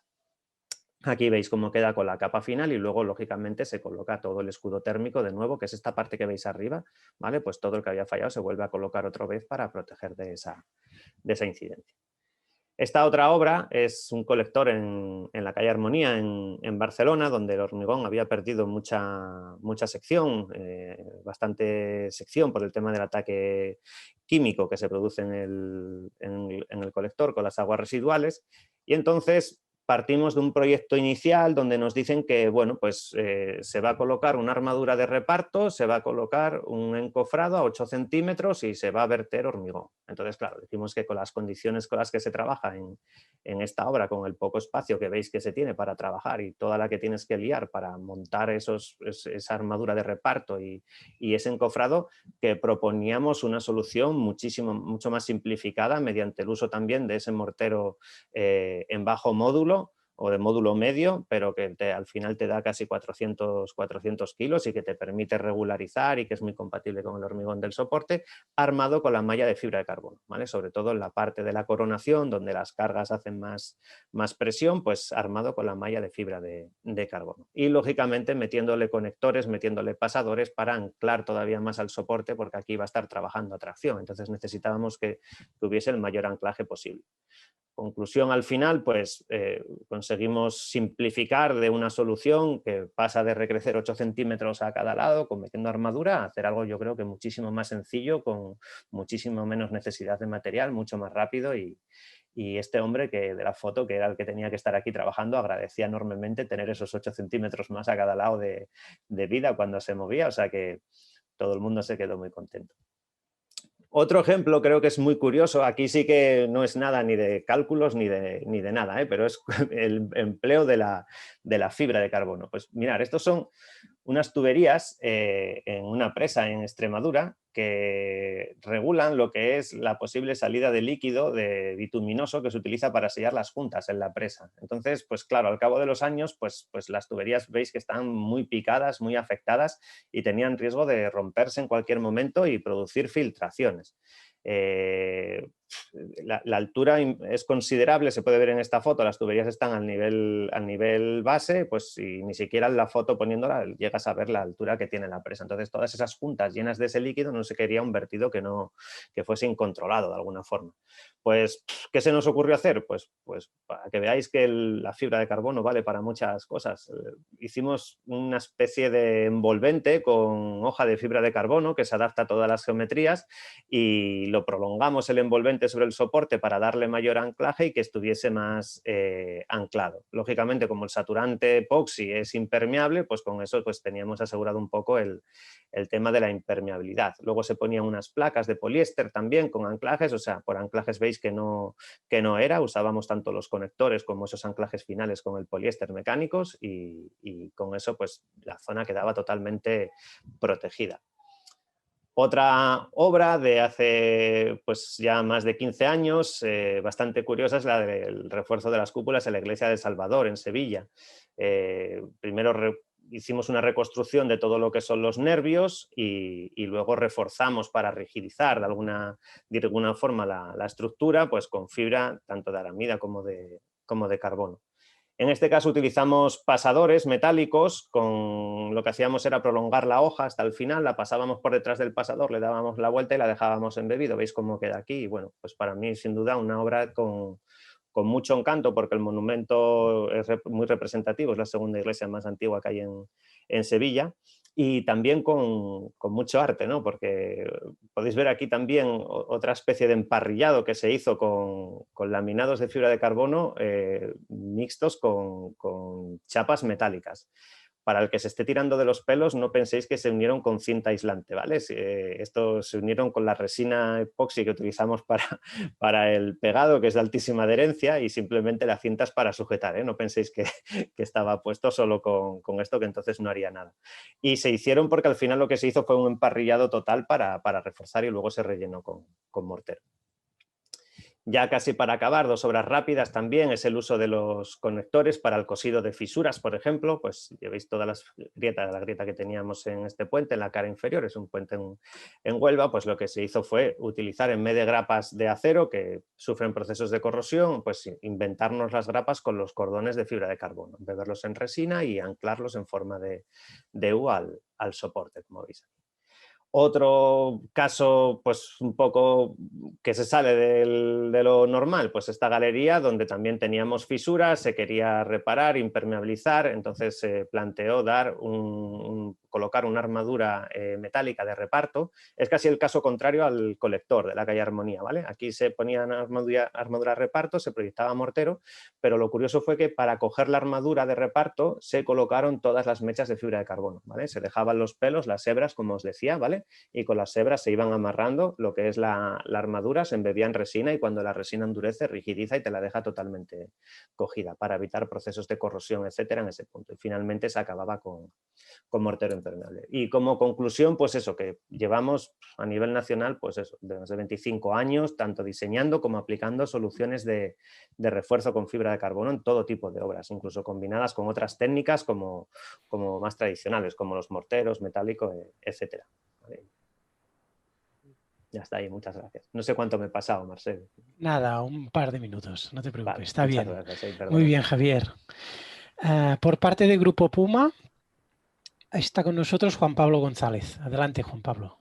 Aquí veis cómo queda con la capa final y luego, lógicamente, se coloca todo el escudo térmico de nuevo, que es esta parte que veis arriba, ¿vale? Pues todo el que había fallado se vuelve a colocar otra vez para proteger de esa incidencia. Esta otra obra es un colector en la calle Armonía, en Barcelona, donde el hormigón había perdido mucha sección, bastante sección por el tema del ataque químico que se produce en el colector con las aguas residuales, y entonces partimos de un proyecto inicial donde nos dicen que, bueno, pues se va a colocar una armadura de reparto, se va a colocar un encofrado a 8 centímetros y se va a verter hormigón. Entonces, claro, decimos que con las condiciones con las que se trabaja en esta obra, con el poco espacio que veis que se tiene para trabajar y toda la que tienes que liar para montar esa armadura de reparto y ese encofrado, que proponíamos una solución mucho más simplificada mediante el uso también de ese mortero en bajo módulo o de módulo medio, pero que al final te da casi 400 kilos y que te permite regularizar y que es muy compatible con el hormigón del soporte, armado con la malla de fibra de carbono, ¿vale? Sobre todo en la parte de la coronación, donde las cargas hacen más presión, pues armado con la malla de fibra de carbono. Y lógicamente metiéndole conectores, metiéndole pasadores para anclar todavía más al soporte, porque aquí va a estar trabajando a tracción, entonces necesitábamos que hubiese el mayor anclaje posible. Conclusión al final, pues conseguimos simplificar de una solución que pasa de recrecer 8 centímetros a cada lado, con metiendo armadura, a hacer algo yo creo que muchísimo más sencillo, con muchísimo menos necesidad de material, mucho más rápido y este hombre de la foto, que era el que tenía que estar aquí trabajando, agradecía enormemente tener esos 8 centímetros más a cada lado de vida cuando se movía, o sea que todo el mundo se quedó muy contento. Otro ejemplo creo que es muy curioso, aquí sí que no es nada ni de cálculos ni de nada, pero es el empleo de la fibra de carbono. Pues mirad, estos son unas tuberías en una presa en Extremadura que regulan lo que es la posible salida de líquido de bituminoso que se utiliza para sellar las juntas en la presa. Entonces, pues claro, al cabo de los años, pues las tuberías veis que están muy picadas, muy afectadas y tenían riesgo de romperse en cualquier momento y producir filtraciones. la altura es considerable, se puede ver en esta foto, las tuberías están al nivel base, pues si ni siquiera en la foto poniéndola llegas a ver la altura que tiene la presa. Entonces todas esas juntas llenas de ese líquido no se quería un vertido que fuese incontrolado de alguna forma. Pues, ¿qué se nos ocurrió hacer? Pues para que veáis que la fibra de carbono vale para muchas cosas. Hicimos una especie de envolvente con hoja de fibra de carbono que se adapta a todas las geometrías y lo prolongamos el envolvente sobre el soporte para darle mayor anclaje y que estuviese más anclado. Lógicamente, como el saturante epoxi es impermeable, pues con eso pues teníamos asegurado un poco el tema de la impermeabilidad. Luego se ponían unas placas de poliéster también con anclajes, o sea, por anclajes veis que no era, usábamos tanto los conectores como esos anclajes finales con el poliéster mecánicos y con eso pues la zona quedaba totalmente protegida. Otra obra de hace pues ya más de 15 años, bastante curiosa, es la del refuerzo de las cúpulas en la iglesia de Salvador, en Sevilla. Primero hicimos una reconstrucción de todo lo que son los nervios y luego reforzamos para rigidizar de alguna forma la estructura pues con fibra tanto de aramida como de carbono. En este caso utilizamos pasadores metálicos, lo que hacíamos era prolongar la hoja hasta el final, la pasábamos por detrás del pasador, le dábamos la vuelta y la dejábamos embebido. ¿Veis cómo queda aquí? Y bueno, pues para mí sin duda una obra con mucho encanto porque el monumento es muy representativo, es la segunda iglesia más antigua que hay en Sevilla. Y también con mucho arte, ¿no? Porque podéis ver aquí también otra especie de emparrillado que se hizo con laminados de fibra de carbono mixtos con chapas metálicas. Para el que se esté tirando de los pelos, no penséis que se unieron con cinta aislante, ¿vale? Estos se unieron con la resina epoxi que utilizamos para el pegado, que es de altísima adherencia, y simplemente la cinta es para sujetar, ¿eh? No penséis que estaba puesto solo con esto, que entonces no haría nada. Y se hicieron porque al final lo que se hizo fue un emparrillado total para reforzar y luego se rellenó con mortero. Ya casi para acabar, dos obras rápidas también es el uso de los conectores para el cosido de fisuras, por ejemplo. Pues ya veis todas las grietas, la grieta que teníamos en este puente, en la cara inferior, es un puente en Huelva, pues lo que se hizo fue utilizar en vez de grapas de acero que sufren procesos de corrosión, pues inventarnos las grapas con los cordones de fibra de carbono, beberlos en resina y anclarlos en forma de U al soporte, como veis aquí. Otro caso, pues un poco que se sale de lo normal, pues esta galería donde también teníamos fisuras, se quería reparar, impermeabilizar, entonces se planteó colocar una armadura metálica de reparto. Es casi el caso contrario al colector de la calle Armonía, ¿vale? Aquí se ponía una armadura de reparto, se proyectaba mortero, pero lo curioso fue que para coger la armadura de reparto se colocaron todas las mechas de fibra de carbono, ¿vale? Se dejaban los pelos, las hebras, como os decía, ¿vale? Y con las hebras se iban amarrando lo que es la armadura, se embebía en resina y cuando la resina endurece, rigidiza y te la deja totalmente cogida para evitar procesos de corrosión, etcétera, en ese punto. Y finalmente se acababa con mortero impermeable. Y como conclusión, pues eso, que llevamos a nivel nacional, pues eso, desde 25 años, tanto diseñando como aplicando soluciones de refuerzo con fibra de carbono en todo tipo de obras, incluso combinadas con otras técnicas como más tradicionales, como los morteros, metálicos, etcétera. Ya está ahí, muchas gracias. No sé cuánto me he pasado, Marcel. Nada, un par de minutos, no te preocupes, Vale, está bien. Gracias, muy bien, Javier. Por parte del Grupo Puma, está con nosotros Juan Pablo González. Adelante, Juan Pablo.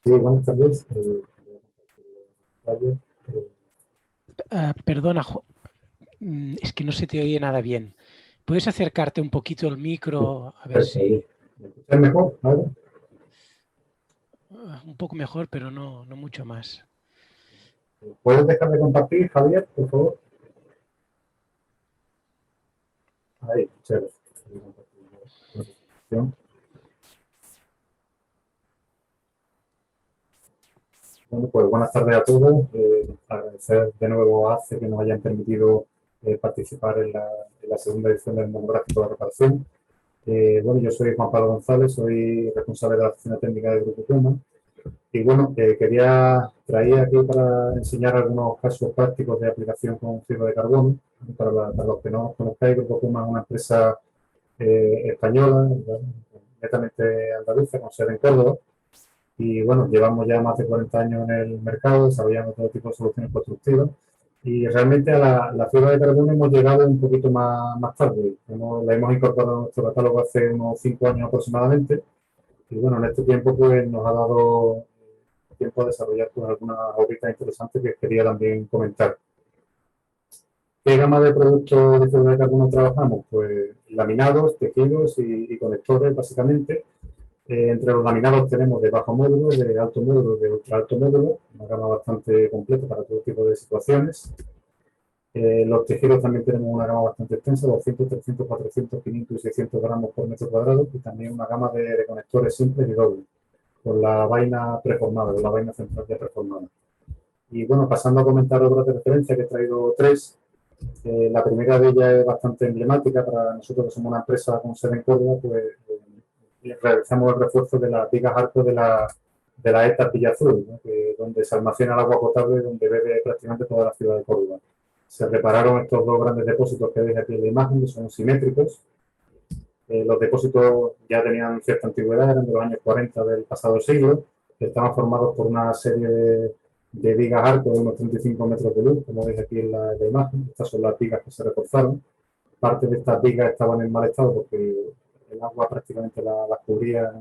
Sí, buenas tardes. Perdona, es que no se te oye nada bien. ¿Puedes acercarte un poquito el micro? A ver si... ¿Me escuchas mejor? ¿Vale? Un poco mejor, pero no mucho más. ¿Puedes dejar de compartir, Javier, por favor? Ahí, chévere. Bueno, pues buenas tardes a todos. Agradecer de nuevo a ACE que nos hayan permitido participar en la segunda edición del monográfico de reparación. Bueno, yo soy Juan Pablo González, soy responsable de la oficina técnica del Grupo Puma. Y bueno, quería traer aquí para enseñar algunos casos prácticos de aplicación con fibra de carbono. Para los que no nos conozcáis, Grupo Puma es una empresa española, netamente andaluza, con sede en Córdoba. Y bueno, llevamos ya más de 40 años en el mercado, desarrollando todo tipo de soluciones constructivas. Y realmente a la fibra de carbono hemos llegado un poquito más tarde. La hemos incorporado a nuestro catálogo hace unos 5 años aproximadamente. Y bueno, en este tiempo pues nos ha dado tiempo a desarrollar pues, algunas obritas interesantes que quería también comentar. ¿Qué gama de productos de fibra de carbono trabajamos? Pues laminados, tejidos y conectores básicamente. Entre los laminados tenemos de bajo módulo, de alto módulo, de ultra alto módulo, una gama bastante completa para todo tipo de situaciones. Los tejidos también tenemos una gama bastante extensa, 200, 300, 400, 500 y 600 gramos por metro cuadrado, y también una gama de conectores simples y dobles, con la vaina preformada, con la vaina central ya preformada. Y bueno, pasando a comentar obras de referencia, que he traído 3. La primera de ellas es bastante emblemática para nosotros, que somos una empresa con sede en Córdoba, pues realizamos el refuerzo de las vigas arco de la ETA Villa Azul, ¿no? Donde se almacena el agua potable, donde bebe prácticamente toda la ciudad de Córdoba. Se repararon estos 2 grandes depósitos que veis aquí en la imagen, que son simétricos. Los depósitos ya tenían cierta antigüedad, eran de los años 40 del pasado siglo, estaban formados por una serie de vigas arco de unos 35 metros de luz, como veis aquí en la imagen. Estas son las vigas que se reforzaron. Parte de estas vigas estaban en mal estado porque el agua prácticamente las cubría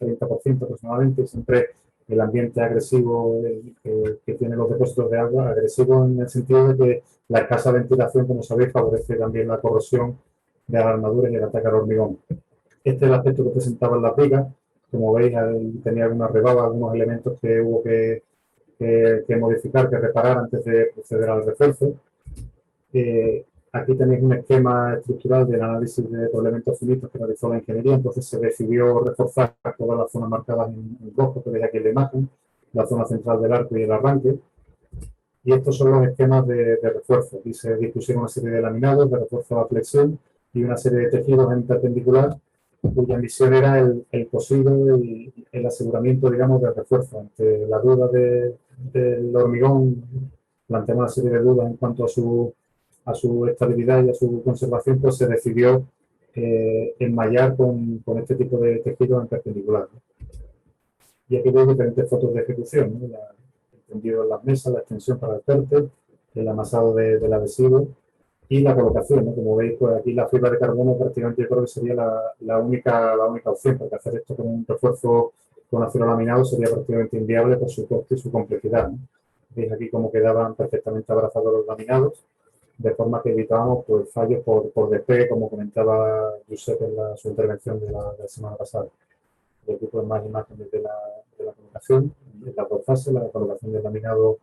en 30% aproximadamente, y siempre el ambiente agresivo que tienen los depósitos de agua, agresivo en el sentido de que la escasa ventilación, como sabéis, favorece también la corrosión de las armaduras y el ataque al hormigón. Este es el aspecto que presentaban las vigas. Como veis, tenía algunas rebabas, algunos elementos que hubo que modificar, que reparar antes de proceder al refuerzo. Aquí tenéis un esquema estructural del análisis de elementos finitos que realizó la ingeniería. Entonces se decidió reforzar todas las zonas marcadas en rojo, que veis aquí en la imagen, la zona central del arco y el arranque. Y estos son los esquemas de refuerzo. Aquí se dispusieron una serie de laminados de refuerzo a flexión y una serie de tejidos en perpendicular, cuya misión era el cosido y el aseguramiento, digamos, del refuerzo. Ante la duda del hormigón, planteamos una serie de dudas en cuanto a su estabilidad y a su conservación, pues se decidió enmallar con este tipo de tejidos en perpendicular, ¿no? Y aquí veis diferentes fotos de ejecución, ¿no? El tendido en las mesas, la extensión para el perte, el amasado del adhesivo y la colocación, ¿no? Como veis, pues aquí la fibra de carbono prácticamente yo creo que sería la única opción, porque hacer esto con un refuerzo con acero laminado sería prácticamente inviable por su coste y su complejidad, ¿no? Veis aquí cómo quedaban perfectamente abrazados los laminados, de forma que evitábamos pues, fallos por despegue, como comentaba Josep en su intervención de la semana pasada. Y aquí pues más imágenes de la colocación, en las 2 fases, la colocación del laminado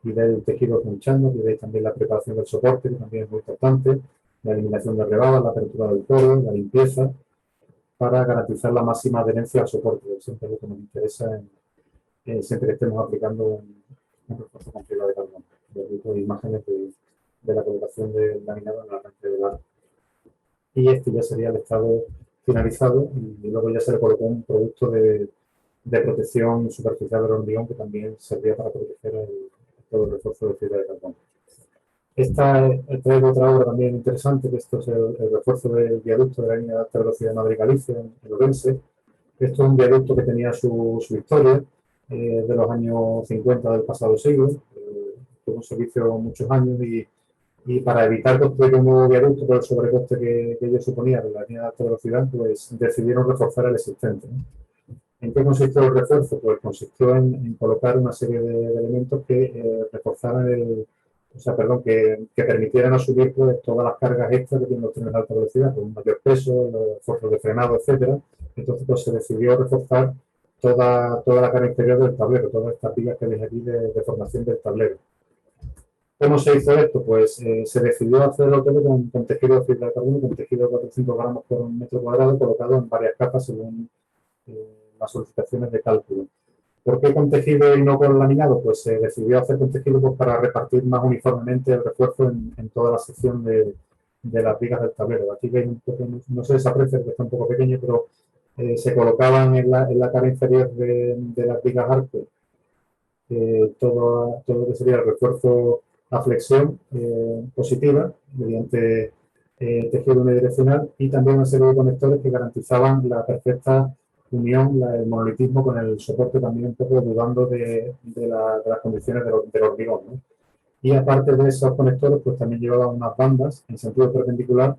y del tejido esmunchando, y veis también la preparación del soporte, que también es muy importante, la eliminación de rebabas, la apertura del poro, la limpieza, para garantizar la máxima adherencia al soporte, que siempre es lo que nos interesa siempre que estemos aplicando un refuerzo con fibra de carbono. Y aquí pues, imágenes de la colocación del laminado en el arranque del arco. Y este ya sería el estado finalizado, y luego ya se le colocó un producto de protección superficial del hormigón que también servía para proteger todo el refuerzo de fibra de carbono. Esta traigo otra obra también interesante, que esto es el refuerzo del viaducto de la línea de alta velocidad de Madrid-Galicia, en Orense. Esto es un viaducto que tenía su historia de los años 50 del pasado siglo. Tuvo un servicio muchos años y para evitar construir un nuevo viaducto por el sobrecoste que ello suponía de la línea de alta velocidad, pues decidieron reforzar el existente, ¿no? ¿En qué consistió el refuerzo? Pues consistió en colocar una serie de elementos que reforzaran que permitieran asumir pues, todas las cargas extras que tienen los trenes de alta velocidad, con un mayor peso, los esfuerzos de frenado, etcétera. Entonces pues, se decidió reforzar toda la cara inferior del tablero, todas estas vigas que veis aquí de formación del tablero. ¿Cómo se hizo esto? Pues se decidió hacerlo todo con tejido de fibra de carbono, con tejido de 400 gramos por metro cuadrado, colocado en varias capas según las solicitaciones de cálculo. ¿Por qué con tejido y no con laminado? Pues se decidió hacer con tejido pues, para repartir más uniformemente el refuerzo en toda la sección de las vigas del tablero. Aquí veis un poco, no se desaprecia porque está un poco pequeño, pero se colocaban en la cara inferior de las vigas arco todo lo que sería el refuerzo a flexión positiva mediante tejido unidireccional, y también una serie de conectores que garantizaban la perfecta unión, el monolitismo con el soporte también un poco dudando de las condiciones del hormigón, ¿no? Y aparte de esos conectores, pues también llevaban unas bandas en sentido perpendicular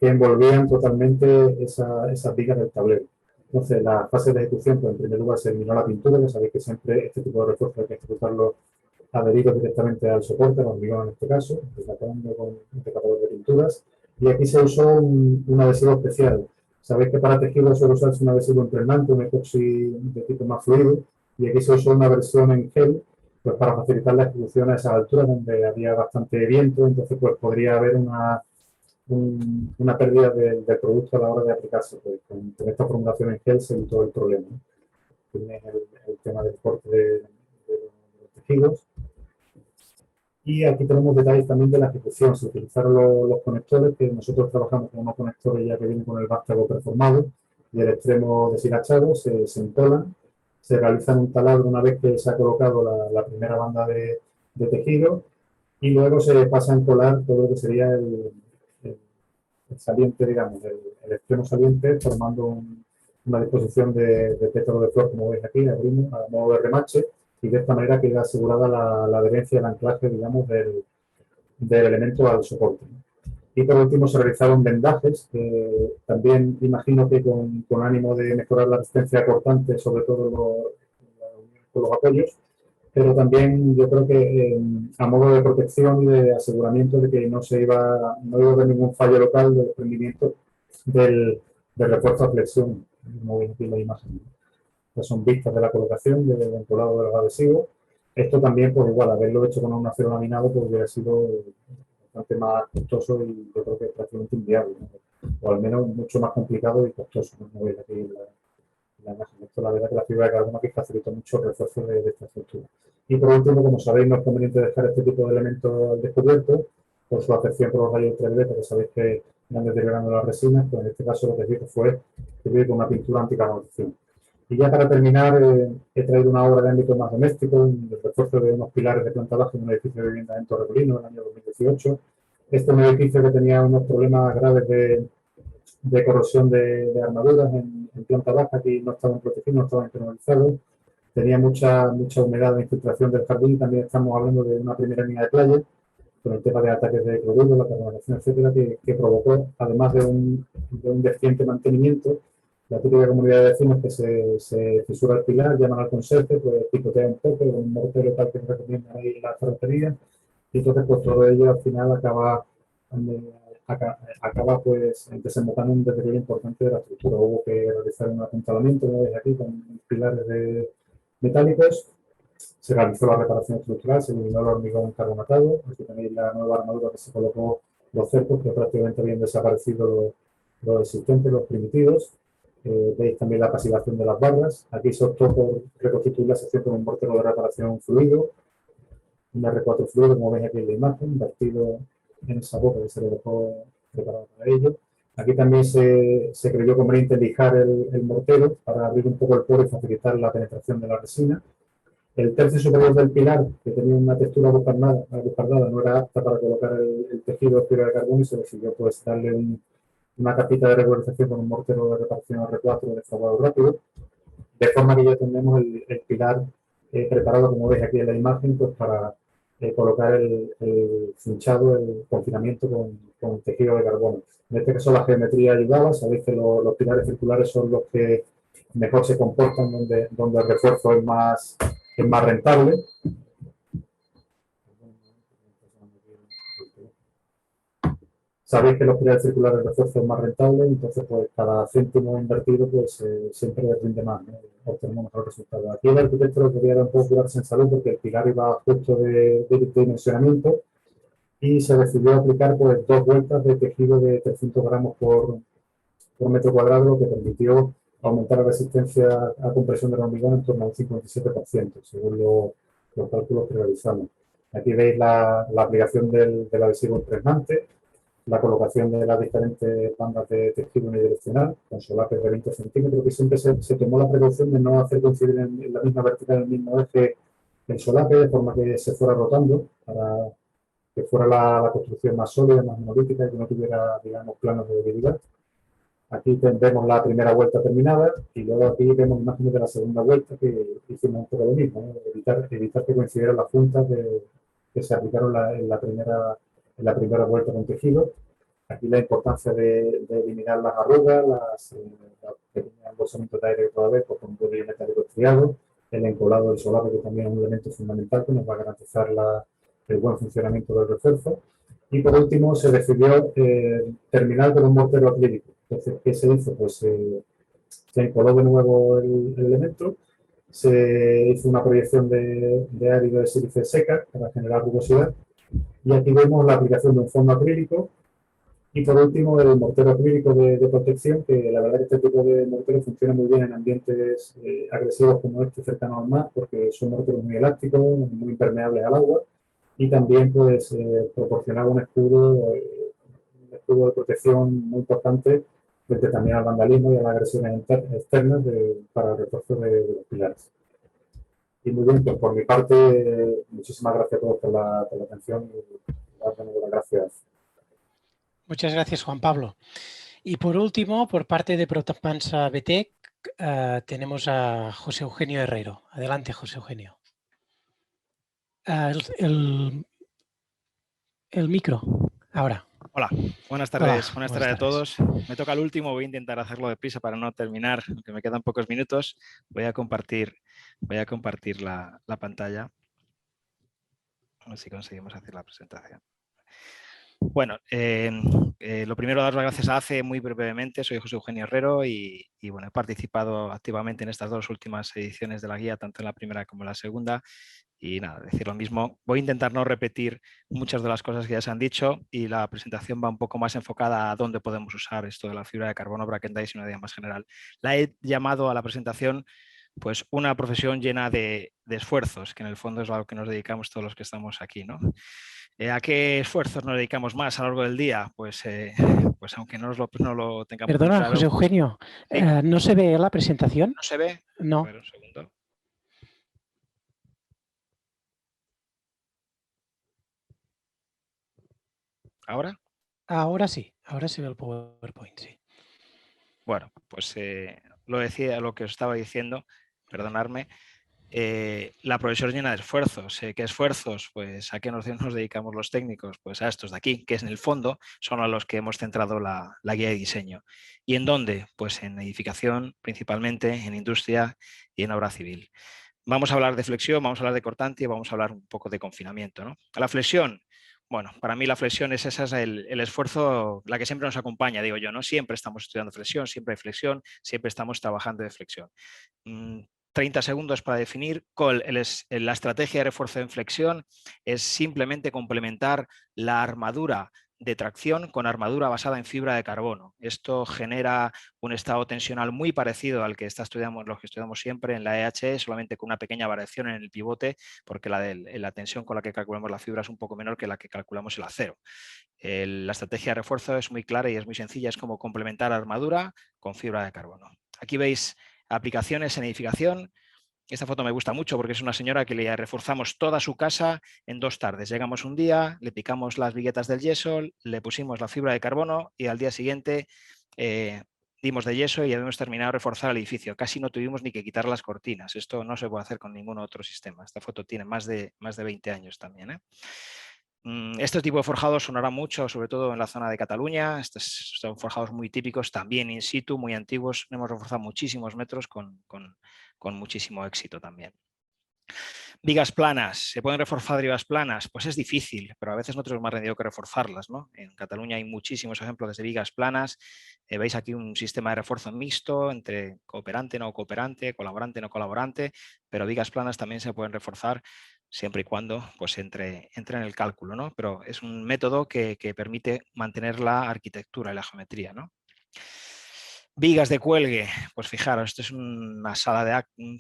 que envolvían totalmente esas vigas del tablero. Entonces, la fase de ejecución, pues en primer lugar se eliminó la pintura, ya sabéis que siempre este tipo de refuerzos hay que ejecutarlo adheridos directamente al soporte, al hormigón en este caso, desatando con un secador de pinturas. Y aquí se usó un adhesivo especial. Sabéis que para tejidos suele usarse un adhesivo impregnante, un epoxi de tipo más fluido, y aquí se usó una versión en gel, pues para facilitar la ejecución a esas alturas donde había bastante viento, entonces pues podría haber una pérdida del producto a la hora de aplicarse. Pues, con esta formulación en gel se evitó el problema, ¿no? Tiene el tema del corte de los tejidos. Y aquí tenemos detalles también de la ejecución. Se utilizaron los conectores, que nosotros trabajamos con unos conectores ya que vienen con el vástago preformado y el extremo deshilachado, se entolan, se realizan un taladro una vez que se ha colocado la primera banda de tejido y luego se pasa a encolar todo lo que sería el saliente, digamos, el extremo saliente, formando una disposición de pétalo de flor, como veis aquí, abrimos a modo de remache, y de esta manera queda asegurada la adherencia, el anclaje, digamos, del elemento al soporte. Y por último se realizaron vendajes, también imagino que con ánimo de mejorar la resistencia cortante, sobre todo con los apoyos, pero también yo creo que a modo de protección y de aseguramiento de que no iba a haber ningún fallo local de desprendimiento del refuerzo a flexión, como veis aquí en la imagen. Estas son vistas de la colocación del entolado de los adhesivos. Esto también, pues igual, haberlo hecho con un acero laminado, pues hubiera sido bastante más costoso y yo creo que prácticamente inviable, ¿no? O al menos mucho más complicado y costoso, ¿no? Como veis aquí en la imagen. Esto, la verdad, que la fibra de carbono que facilita mucho el refuerzo de esta estructura. Y por último, como sabéis, no es conveniente dejar este tipo de elementos al descubierto por su afección por los rayos ultravioleta, que sabéis que van deteriorando las resinas, pues en este caso lo que hice fue cubrir con una pintura anticarbonización. Y ya para terminar, he traído una obra de ámbito más doméstico, el refuerzo de unos pilares de planta baja en un edificio de vivienda en Torremolinos en el año 2018. Este es un edificio que tenía unos problemas graves de corrosión de armaduras en planta baja, aquí no estaban protegidos, no estaban impermeabilizados, tenía mucha humedad de infiltración del jardín. También estamos hablando de una primera línea de playa, con el tema de ataques de cloruro, la carbonización, etcétera, que provocó, además de un deficiente mantenimiento, la típica comunidad de vecinos que se fisura el pilar, llaman al conserje, pues picotea un poco, un mortero tal que recomiendan ahí la ferretería, y entonces pues todo ello al final acaba pues desembocando en un deterioro importante de la estructura. Hubo que realizar un apuntalamiento, como veis aquí, con pilares metálicos. Se realizó la reparación estructural, se eliminó el hormigón carbonatado. Aquí tenéis la nueva armadura que se colocó, los cercos que prácticamente habían desaparecido los existentes, los primitivos. Veis también la pasivación de las barras. Aquí se optó por reconstituir la sección con un mortero de reparación fluido, un R4 fluido, como veis aquí en la imagen, vertido en esa boca que se le dejó preparado para ello. Aquí también se creyó conveniente lijar el mortero para abrir un poco el poro y facilitar la penetración de la resina. El tercio superior del pilar, que tenía una textura bocardada, no era apta para colocar el tejido de fibra de carbono y se decidió pues darle una capita de regularización con un mortero de reparación R4 de fraguado rápido, de forma que ya tenemos el pilar preparado, como veis aquí en la imagen, pues para colocar el cinchado, el confinamiento con tejido de carbono. En este caso la geometría ayudaba, sabéis que los pilares circulares son los que mejor se comportan, donde el refuerzo es más rentable. Sabéis que los pilares circulares de refuerzo es más rentable, entonces pues cada céntimo invertido pues siempre rinde más, ¿no? Obtenemos mejor resultado. Aquí el arquitecto lo quería un poco curarse en salud porque el pilar iba justo de dimensionamiento y se decidió aplicar pues 2 vueltas de tejido de 300 gramos por metro cuadrado, lo que permitió aumentar la resistencia a compresión del hormigón en torno al 57%, según los cálculos que realizamos. Aquí veis la aplicación del adhesivo impregnante, la colocación de las diferentes bandas de tejido unidireccional, con solapes de 20 centímetros, que siempre se tomó la precaución de no hacer coincidir en la misma vertical, en el mismo eje, el solape, de forma que se fuera rotando, para que fuera la construcción más sólida, más monolítica y que no tuviera, digamos, planos de debilidad. Aquí vemos la primera vuelta terminada y luego aquí vemos imágenes de la segunda vuelta que hicimos un poco lo mismo, ¿no? Evitar que coincidieran las puntas que se aplicaron en la primera vuelta con tejido. Aquí la importancia de eliminar las arrugas, los pequeños embolsamientos de aire otra vez, con un rodillo metálico estriado, el encolado del solado, que también es un elemento fundamental que nos va a garantizar el buen funcionamiento del refuerzo. Y por último se decidió terminar con un mortero acrílico. Entonces, ¿qué se hizo? Pues se encoló de nuevo el elemento, se hizo una proyección de árido de sílice seca para generar rugosidad y aquí vemos la aplicación de un fondo acrílico y por último el mortero acrílico de protección, que la verdad que este tipo de mortero funciona muy bien en ambientes agresivos como este cercano al mar porque son morteros muy elásticos, muy impermeables al agua y también pues proporcionaba un escudo de protección muy importante frente también al vandalismo y a las agresiones externas para el refuerzo de los pilares. Y muy bien, pues por mi parte, muchísimas gracias a todos por la atención y dar de nuevo las gracias. Muchas gracias, Juan Pablo. Y por último, por parte de Protopansa BTEC, tenemos a José Eugenio Herrero. Adelante, José Eugenio. El micro, ahora. Hola, buenas tardes, buenas tardes a todos. Me toca el último, voy a intentar hacerlo deprisa para no terminar, aunque me quedan pocos minutos. Voy a compartir la pantalla. A ver si conseguimos hacer la presentación. Bueno, lo primero, dar las gracias a ACE muy brevemente. Soy José Eugenio Herrero y bueno, he participado activamente en estas dos últimas ediciones de la guía, tanto en la primera como en la segunda. Y nada, decir lo mismo. Voy a intentar no repetir muchas de las cosas que ya se han dicho y la presentación va un poco más enfocada a dónde podemos usar esto de la fibra de carbono Brack and Dice y una idea más general. La he llamado a la presentación pues una profesión llena de esfuerzos, que en el fondo es a lo que nos dedicamos todos los que estamos aquí, ¿no? ¿A qué esfuerzos nos dedicamos más a lo largo del día? Pues aunque no lo tengamos muy Perdona, claro. José Eugenio, ¿Sí? ¿no se ve la presentación? ¿No se ve? No. A ver, un segundo. ¿Ahora? Ahora se ve el PowerPoint, sí. Bueno, pues lo decía, lo que os estaba diciendo, perdonadme. La profesión llena de esfuerzos. ¿Qué esfuerzos? Pues ¿a qué nos dedicamos los técnicos? Pues a estos de aquí, que en el fondo son a los que hemos centrado la guía de diseño. ¿Y en dónde? Pues en edificación, principalmente, en industria y en obra civil. Vamos a hablar de flexión, vamos a hablar de cortante y vamos a hablar un poco de confinamiento, ¿no? La flexión, bueno, para mí la flexión es el esfuerzo, la que siempre nos acompaña, digo yo, ¿no? Siempre estamos estudiando flexión, siempre hay flexión, siempre estamos trabajando de flexión. 30 segundos para definir la estrategia de refuerzo en flexión es simplemente complementar la armadura de tracción con armadura basada en fibra de carbono. Esto genera un estado tensional muy parecido al que lo que estudiamos siempre en la EHE, solamente con una pequeña variación en el pivote, porque la tensión con la que calculamos la fibra es un poco menor que la que calculamos el acero. La estrategia de refuerzo es muy clara y es muy sencilla, es como complementar armadura con fibra de carbono. Aquí veis aplicaciones en edificación. Esta foto me gusta mucho porque es una señora que le reforzamos toda su casa en 2 tardes. Llegamos un día, le picamos las viguetas del yeso, le pusimos la fibra de carbono y al día siguiente dimos de yeso y habíamos terminado de reforzar el edificio. Casi no tuvimos ni que quitar las cortinas. Esto no se puede hacer con ningún otro sistema. Esta foto tiene más de 20 años también, Este tipo de forjados sonará mucho, sobre todo en la zona de Cataluña. Estos son forjados muy típicos, también in situ, muy antiguos. Hemos reforzado muchísimos metros con muchísimo éxito también. Vigas planas, ¿se pueden reforzar vigas planas? Pues es difícil, pero a veces no tenemos más remedio que reforzarlas, ¿no? En Cataluña hay muchísimos ejemplos de vigas planas. Veis aquí un sistema de refuerzo mixto entre cooperante, no cooperante, colaborante, no colaborante, pero vigas planas también se pueden reforzar siempre y cuando pues, entre en el cálculo, ¿no? Pero es un método que permite mantener la arquitectura y la geometría, ¿no? Vigas de cuelgue, pues fijaros, esto es un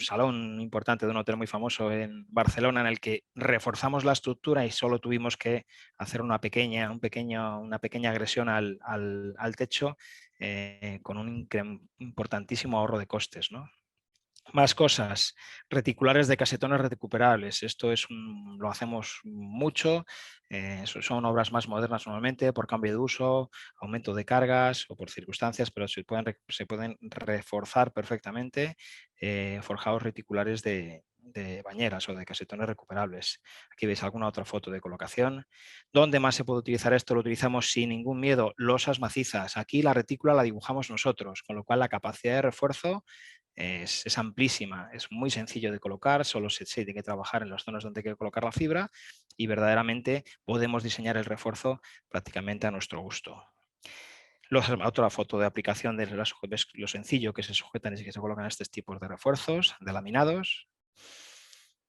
salón importante de un hotel muy famoso en Barcelona en el que reforzamos la estructura y solo tuvimos que hacer una pequeña agresión al techo con un importantísimo ahorro de costes, ¿no? Más cosas, reticulares de casetones recuperables. Esto lo hacemos mucho, son obras más modernas normalmente por cambio de uso, aumento de cargas o por circunstancias, pero se pueden reforzar perfectamente forjados reticulares de bañeras o de casetones recuperables. Aquí veis alguna otra foto de colocación. ¿Dónde más se puede utilizar esto? Lo utilizamos sin ningún miedo, losas macizas. Aquí la retícula la dibujamos nosotros, con lo cual la capacidad de refuerzo es amplísima, es muy sencillo de colocar, solo se tiene que trabajar en las zonas donde hay que colocar la fibra y verdaderamente podemos diseñar el refuerzo prácticamente a nuestro gusto. Otra foto de aplicación de lo sencillo que se sujetan y que se colocan estos tipos de refuerzos, de laminados.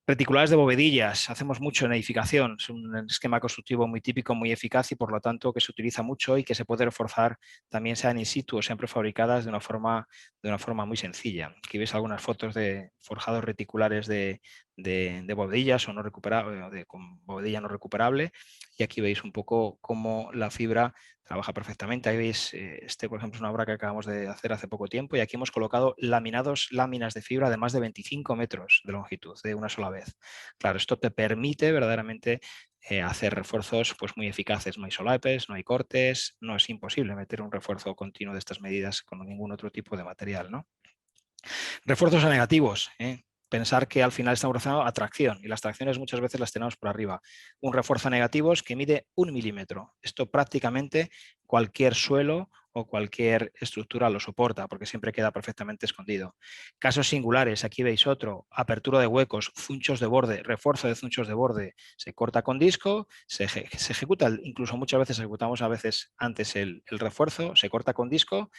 Reticulares de bovedillas, hacemos mucho en edificación, es un esquema constructivo muy típico, muy eficaz y por lo tanto que se utiliza mucho y que se puede reforzar también sean in situ o siempre fabricadas de una forma muy sencilla. Aquí veis algunas fotos de forjados reticulares de bovedillas o no recuperable, con bovedilla no recuperable y aquí veis un poco cómo la fibra trabaja perfectamente. Ahí veis, por ejemplo, es una obra que acabamos de hacer hace poco tiempo y aquí hemos colocado láminas de fibra de más de 25 metros de longitud de una sola vez. Claro, esto te permite verdaderamente hacer refuerzos pues, muy eficaces. No hay solapes, no hay cortes, no es imposible meter un refuerzo continuo de estas medidas con ningún otro tipo de material, ¿no? Refuerzos negativos. Pensar que al final estamos reforzando atracción y las tracciones muchas veces las tenemos por arriba. Un refuerzo negativo es que mide 1 milímetro. Esto prácticamente cualquier suelo o cualquier estructura lo soporta porque siempre queda perfectamente escondido. Casos singulares, aquí veis otro, apertura de huecos, zunchos de borde, refuerzo de zunchos de borde, se corta con disco, se ejecuta, incluso muchas veces ejecutamos antes el refuerzo, se corta con disco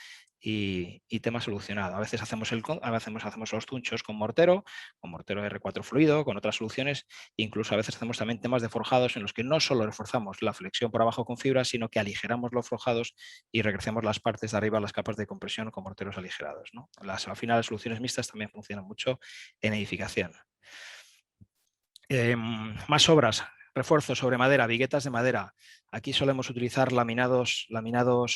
y tema solucionado. A veces hacemos los zunchos con mortero R4 fluido, con otras soluciones, incluso a veces hacemos también temas de forjados en los que no solo reforzamos la flexión por abajo con fibra, sino que aligeramos los forjados y regresamos las partes de arriba a las capas de compresión con morteros aligerados, ¿no? Al final las soluciones mixtas también funcionan mucho en edificación. Más obras, refuerzos sobre madera, viguetas de madera. Aquí solemos utilizar laminados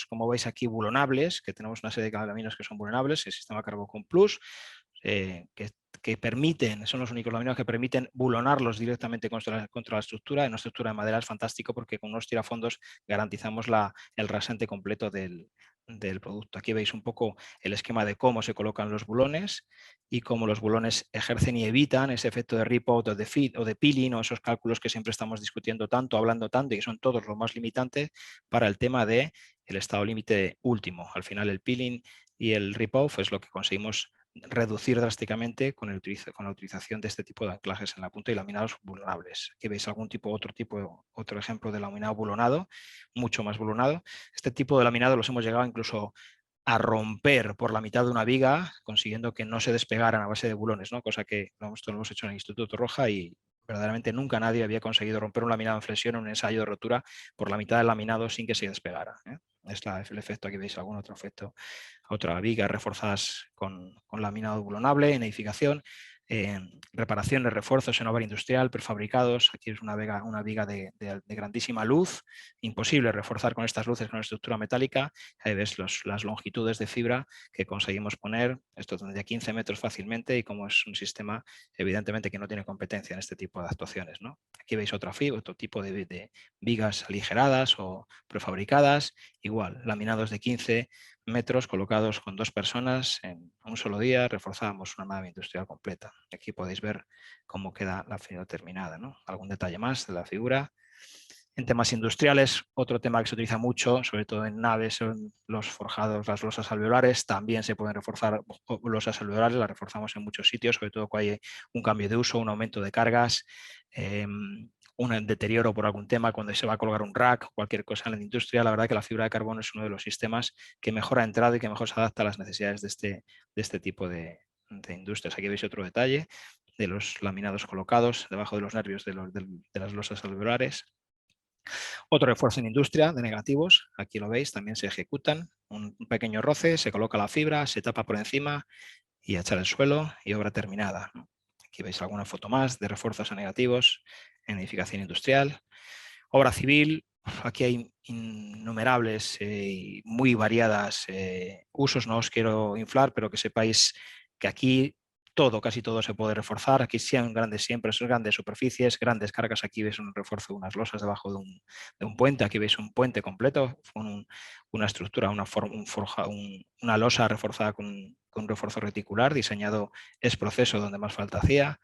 como veis aquí, bulonables, que tenemos una serie de laminados que son bulonables, el sistema Carbocom Plus, que permiten, son los únicos laminados que permiten bulonarlos directamente contra la estructura. En una estructura de madera es fantástico porque con unos tirafondos garantizamos el rasante completo del producto. Aquí veis un poco el esquema de cómo se colocan los bulones y cómo los bulones ejercen y evitan ese efecto de rip-out o de feed o de peeling o esos cálculos que siempre estamos discutiendo tanto, hablando tanto y que son todos los más limitantes para el tema del estado límite último. Al final el peeling y el rip-off es lo que conseguimos reducir drásticamente con la utilización de este tipo de anclajes en la punta y laminados bulonables. Aquí veis otro ejemplo de laminado bulonado, mucho más bulonado. Este tipo de laminado los hemos llegado incluso a romper por la mitad de una viga, consiguiendo que no se despegaran a base de bulones, ¿no? Cosa que lo hemos hecho en el Instituto Torroja y verdaderamente nunca nadie había conseguido romper un laminado en flexión en un ensayo de rotura por la mitad del laminado sin que se despegara. Es el efecto, aquí veis algún otro efecto, otra viga reforzadas con laminado bulonable en edificación, reparaciones, refuerzos en obra industrial, prefabricados. Aquí es una viga de grandísima luz, imposible reforzar con estas luces con estructura metálica. Ahí ves las longitudes de fibra que conseguimos poner, esto de 15 metros fácilmente y como es un sistema evidentemente que no tiene competencia en este tipo de actuaciones, ¿no? Aquí veis otro tipo de vigas aligeradas o prefabricadas, igual, laminados de 15 metros colocados con 2 personas en un solo día, reforzábamos una nave industrial completa. Aquí podéis ver cómo queda la figura terminada, ¿no? Algún detalle más de la figura. En temas industriales, otro tema que se utiliza mucho, sobre todo en naves, son los forjados, las losas alveolares. También se pueden reforzar losas alveolares, las reforzamos en muchos sitios, sobre todo cuando hay un cambio de uso, un aumento de cargas, un deterioro por algún tema, cuando se va a colocar un rack, cualquier cosa en la industria. La verdad que la fibra de carbono es uno de los sistemas que mejor ha entrado y que mejor se adapta a las necesidades de este tipo de industrias. Aquí veis otro detalle de los laminados colocados debajo de los nervios de las losas alveolares. Otro refuerzo en industria de negativos, aquí lo veis, también se ejecutan. Un pequeño roce, se coloca la fibra, se tapa por encima y a echar el suelo y obra terminada. Aquí veis alguna foto más de refuerzos a negativos en edificación industrial. Obra civil, aquí hay innumerables y muy variadas usos, no os quiero inflar, pero que sepáis que aquí casi todo se puede reforzar. Aquí son grandes siempre, son grandes superficies, grandes cargas. Aquí veis un refuerzo de unas losas debajo de un puente. Aquí veis un puente completo, una estructura, una losa reforzada con un refuerzo reticular diseñado es proceso donde más falta hacía.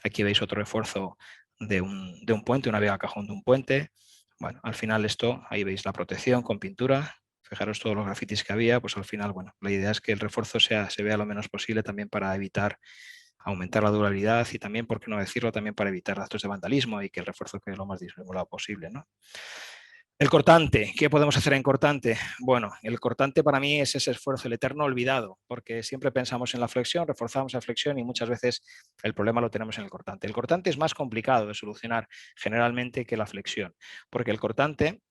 Aquí veis otro refuerzo de un puente, una viga cajón de un puente. Bueno, al final esto, ahí veis la protección con pintura. Fijaros todos los grafitis que había, pues al final, bueno, la idea es que el refuerzo se vea lo menos posible también para evitar aumentar la durabilidad y también, por qué no decirlo, también para evitar actos de vandalismo y que el refuerzo quede lo más disimulado posible, ¿no? El cortante, ¿qué podemos hacer en cortante? Bueno, el cortante para mí es ese esfuerzo, el eterno olvidado, porque siempre pensamos en la flexión, reforzamos la flexión y muchas veces el problema lo tenemos en el cortante. El cortante es más complicado de solucionar generalmente que la flexión, porque el cortante,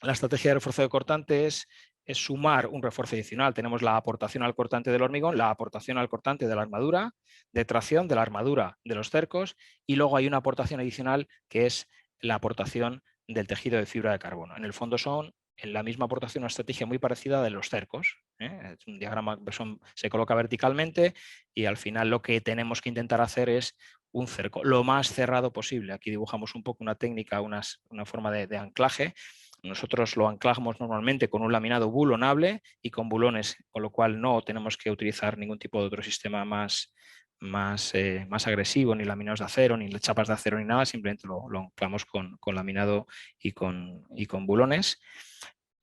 la estrategia de refuerzo de cortante es sumar un refuerzo adicional. Tenemos la aportación al cortante del hormigón, la aportación al cortante de la armadura, de tracción, de la armadura de los cercos, y luego hay una aportación adicional que es la aportación del tejido de fibra de carbono. En el fondo son en la misma aportación una estrategia muy parecida de los cercos. Es un diagrama que se coloca verticalmente y al final lo que tenemos que intentar hacer es un cerco lo más cerrado posible. Aquí dibujamos un poco una técnica, una forma de anclaje. Nosotros lo anclamos normalmente con un laminado bulonable y con bulones, con lo cual no tenemos que utilizar ningún tipo de otro sistema más agresivo, ni laminados de acero, ni chapas de acero, ni nada, simplemente lo anclamos con laminado y con bulones.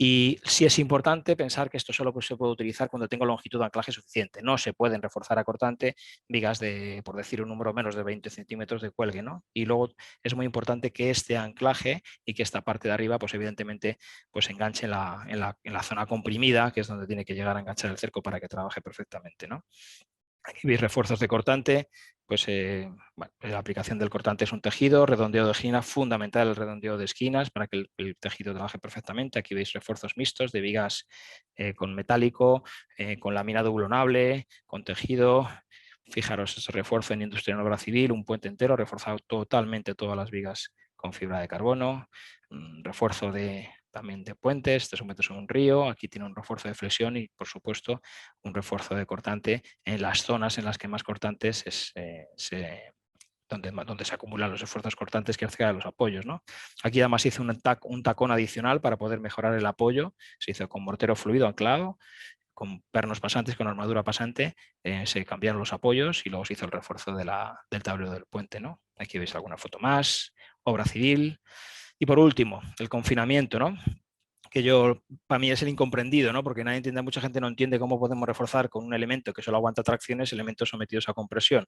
Y sí es importante pensar que esto solo se puede utilizar cuando tengo longitud de anclaje suficiente. No se pueden reforzar a cortante vigas de, por decir un número menos de 20 centímetros de cuelgue, ¿no? Y luego es muy importante que este anclaje y que esta parte de arriba, pues evidentemente, pues enganche en la zona comprimida, que es donde tiene que llegar a enganchar el cerco para que trabaje perfectamente, ¿no? Aquí veis refuerzos de cortante, pues bueno, la aplicación del cortante es un tejido, redondeo de esquina, fundamental el redondeo de esquinas para que el tejido trabaje perfectamente. Aquí veis refuerzos mixtos de vigas con metálico, con laminado bulonable, con tejido. Fijaros ese refuerzo en industria en obra civil, un puente entero, reforzado totalmente todas las vigas con fibra de carbono, refuerzo también de puentes, este es un río, aquí tiene un refuerzo de flexión y por supuesto un refuerzo de cortante en las zonas en las que más cortantes donde se acumulan los esfuerzos cortantes que cerca de los apoyos, ¿no? Aquí además hice un tacón adicional para poder mejorar el apoyo, se hizo con mortero fluido anclado, con pernos pasantes, con armadura pasante, se cambiaron los apoyos y luego se hizo el refuerzo del tablero del puente, ¿no? Aquí veis alguna foto más, obra civil. Y por último, el confinamiento, ¿no? Que para mí es el incomprendido, ¿no? Porque nadie entiende, mucha gente no entiende cómo podemos reforzar con un elemento que solo aguanta tracciones, elementos sometidos a compresión.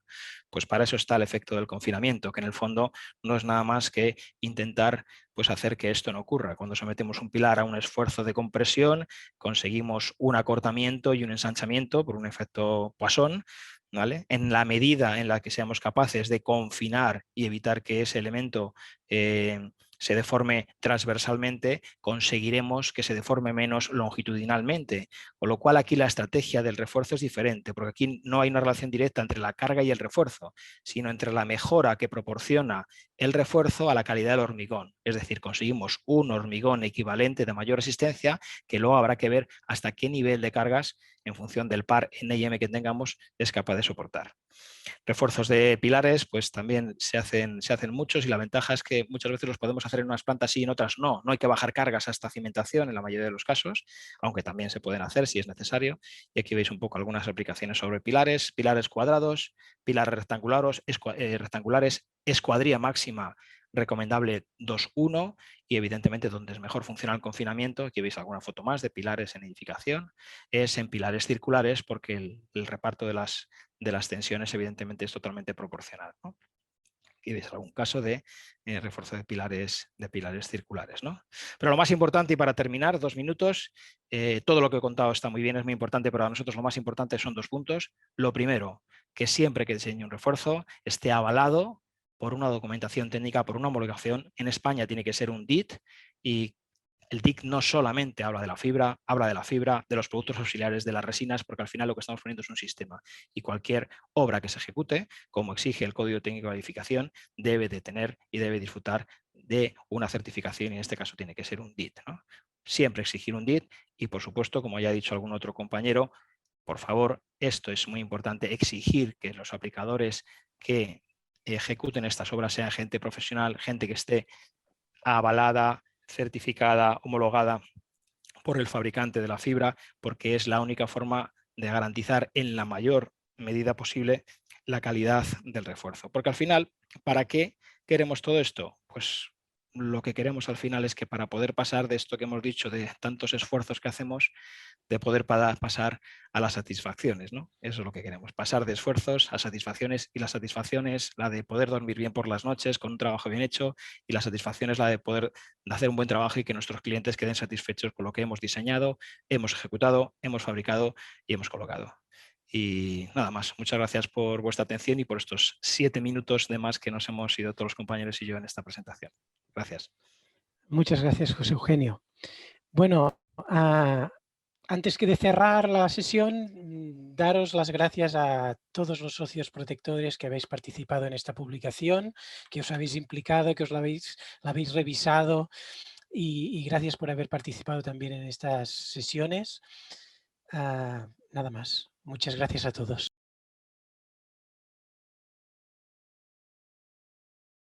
Pues para eso está el efecto del confinamiento, que en el fondo no es nada más que intentar pues, hacer que esto no ocurra. Cuando sometemos un pilar a un esfuerzo de compresión, conseguimos un acortamiento y un ensanchamiento por un efecto Poisson, ¿vale? En la medida en la que seamos capaces de confinar y evitar que ese elemento se deforme transversalmente, conseguiremos que se deforme menos longitudinalmente. Con lo cual aquí la estrategia del refuerzo es diferente, porque aquí no hay una relación directa entre la carga y el refuerzo, sino entre la mejora que proporciona el refuerzo a la calidad del hormigón. Es decir, conseguimos un hormigón equivalente de mayor resistencia que luego habrá que ver hasta qué nivel de cargas en función del par N&M que tengamos es capaz de soportar. Refuerzos de pilares, pues también se hacen muchos y la ventaja es que muchas veces los podemos hacer en unas plantas sí y en otras no. No hay que bajar cargas hasta cimentación en la mayoría de los casos, aunque también se pueden hacer si es necesario. Y aquí veis un poco algunas aplicaciones sobre pilares cuadrados, pilares rectangulares, escuadría máxima recomendable 2-1 y evidentemente donde es mejor funciona el confinamiento, aquí veis alguna foto más de pilares en edificación, es en pilares circulares porque el reparto de las tensiones evidentemente es totalmente proporcional, ¿no? Aquí veis algún caso de refuerzo de pilares circulares, ¿no? Pero lo más importante, y para terminar, 2 minutos, todo lo que he contado está muy bien, es muy importante, pero a nosotros lo más importante son 2 puntos. Lo primero, que siempre que diseñe un refuerzo esté avalado por una documentación técnica, por una homologación. En España tiene que ser un DIT y el DIC no solamente habla de la fibra, de los productos auxiliares, de las resinas, porque al final lo que estamos poniendo es un sistema. Y cualquier obra que se ejecute, como exige el Código Técnico de Edificación, debe de tener y debe disfrutar de una certificación y en este caso tiene que ser un DIT, ¿no? Siempre exigir un DIT y, por supuesto, como ya ha dicho algún otro compañero, por favor, esto es muy importante, exigir que los aplicadores que ejecuten estas obras sean gente profesional, gente que esté avalada, certificada, homologada por el fabricante de la fibra, porque es la única forma de garantizar en la mayor medida posible la calidad del refuerzo. Porque al final, ¿para qué queremos todo esto? Pues lo que queremos al final es que para poder pasar de esto que hemos dicho, de tantos esfuerzos que hacemos, de poder pasar a las satisfacciones, ¿no? Eso es lo que queremos, pasar de esfuerzos a satisfacciones, y la satisfacción es la de poder dormir bien por las noches con un trabajo bien hecho, y la satisfacción es la de poder hacer un buen trabajo y que nuestros clientes queden satisfechos con lo que hemos diseñado, hemos ejecutado, hemos fabricado y hemos colocado. Y nada más, muchas gracias por vuestra atención y por estos 7 minutos de más que nos hemos ido todos los compañeros y yo en esta presentación. Gracias. Muchas gracias, José Eugenio. Bueno, antes que de cerrar la sesión, daros las gracias a todos los socios protectores que habéis participado en esta publicación, que os habéis implicado, que os la habéis revisado, y gracias por haber participado también en estas sesiones. Nada más. Muchas gracias a todos.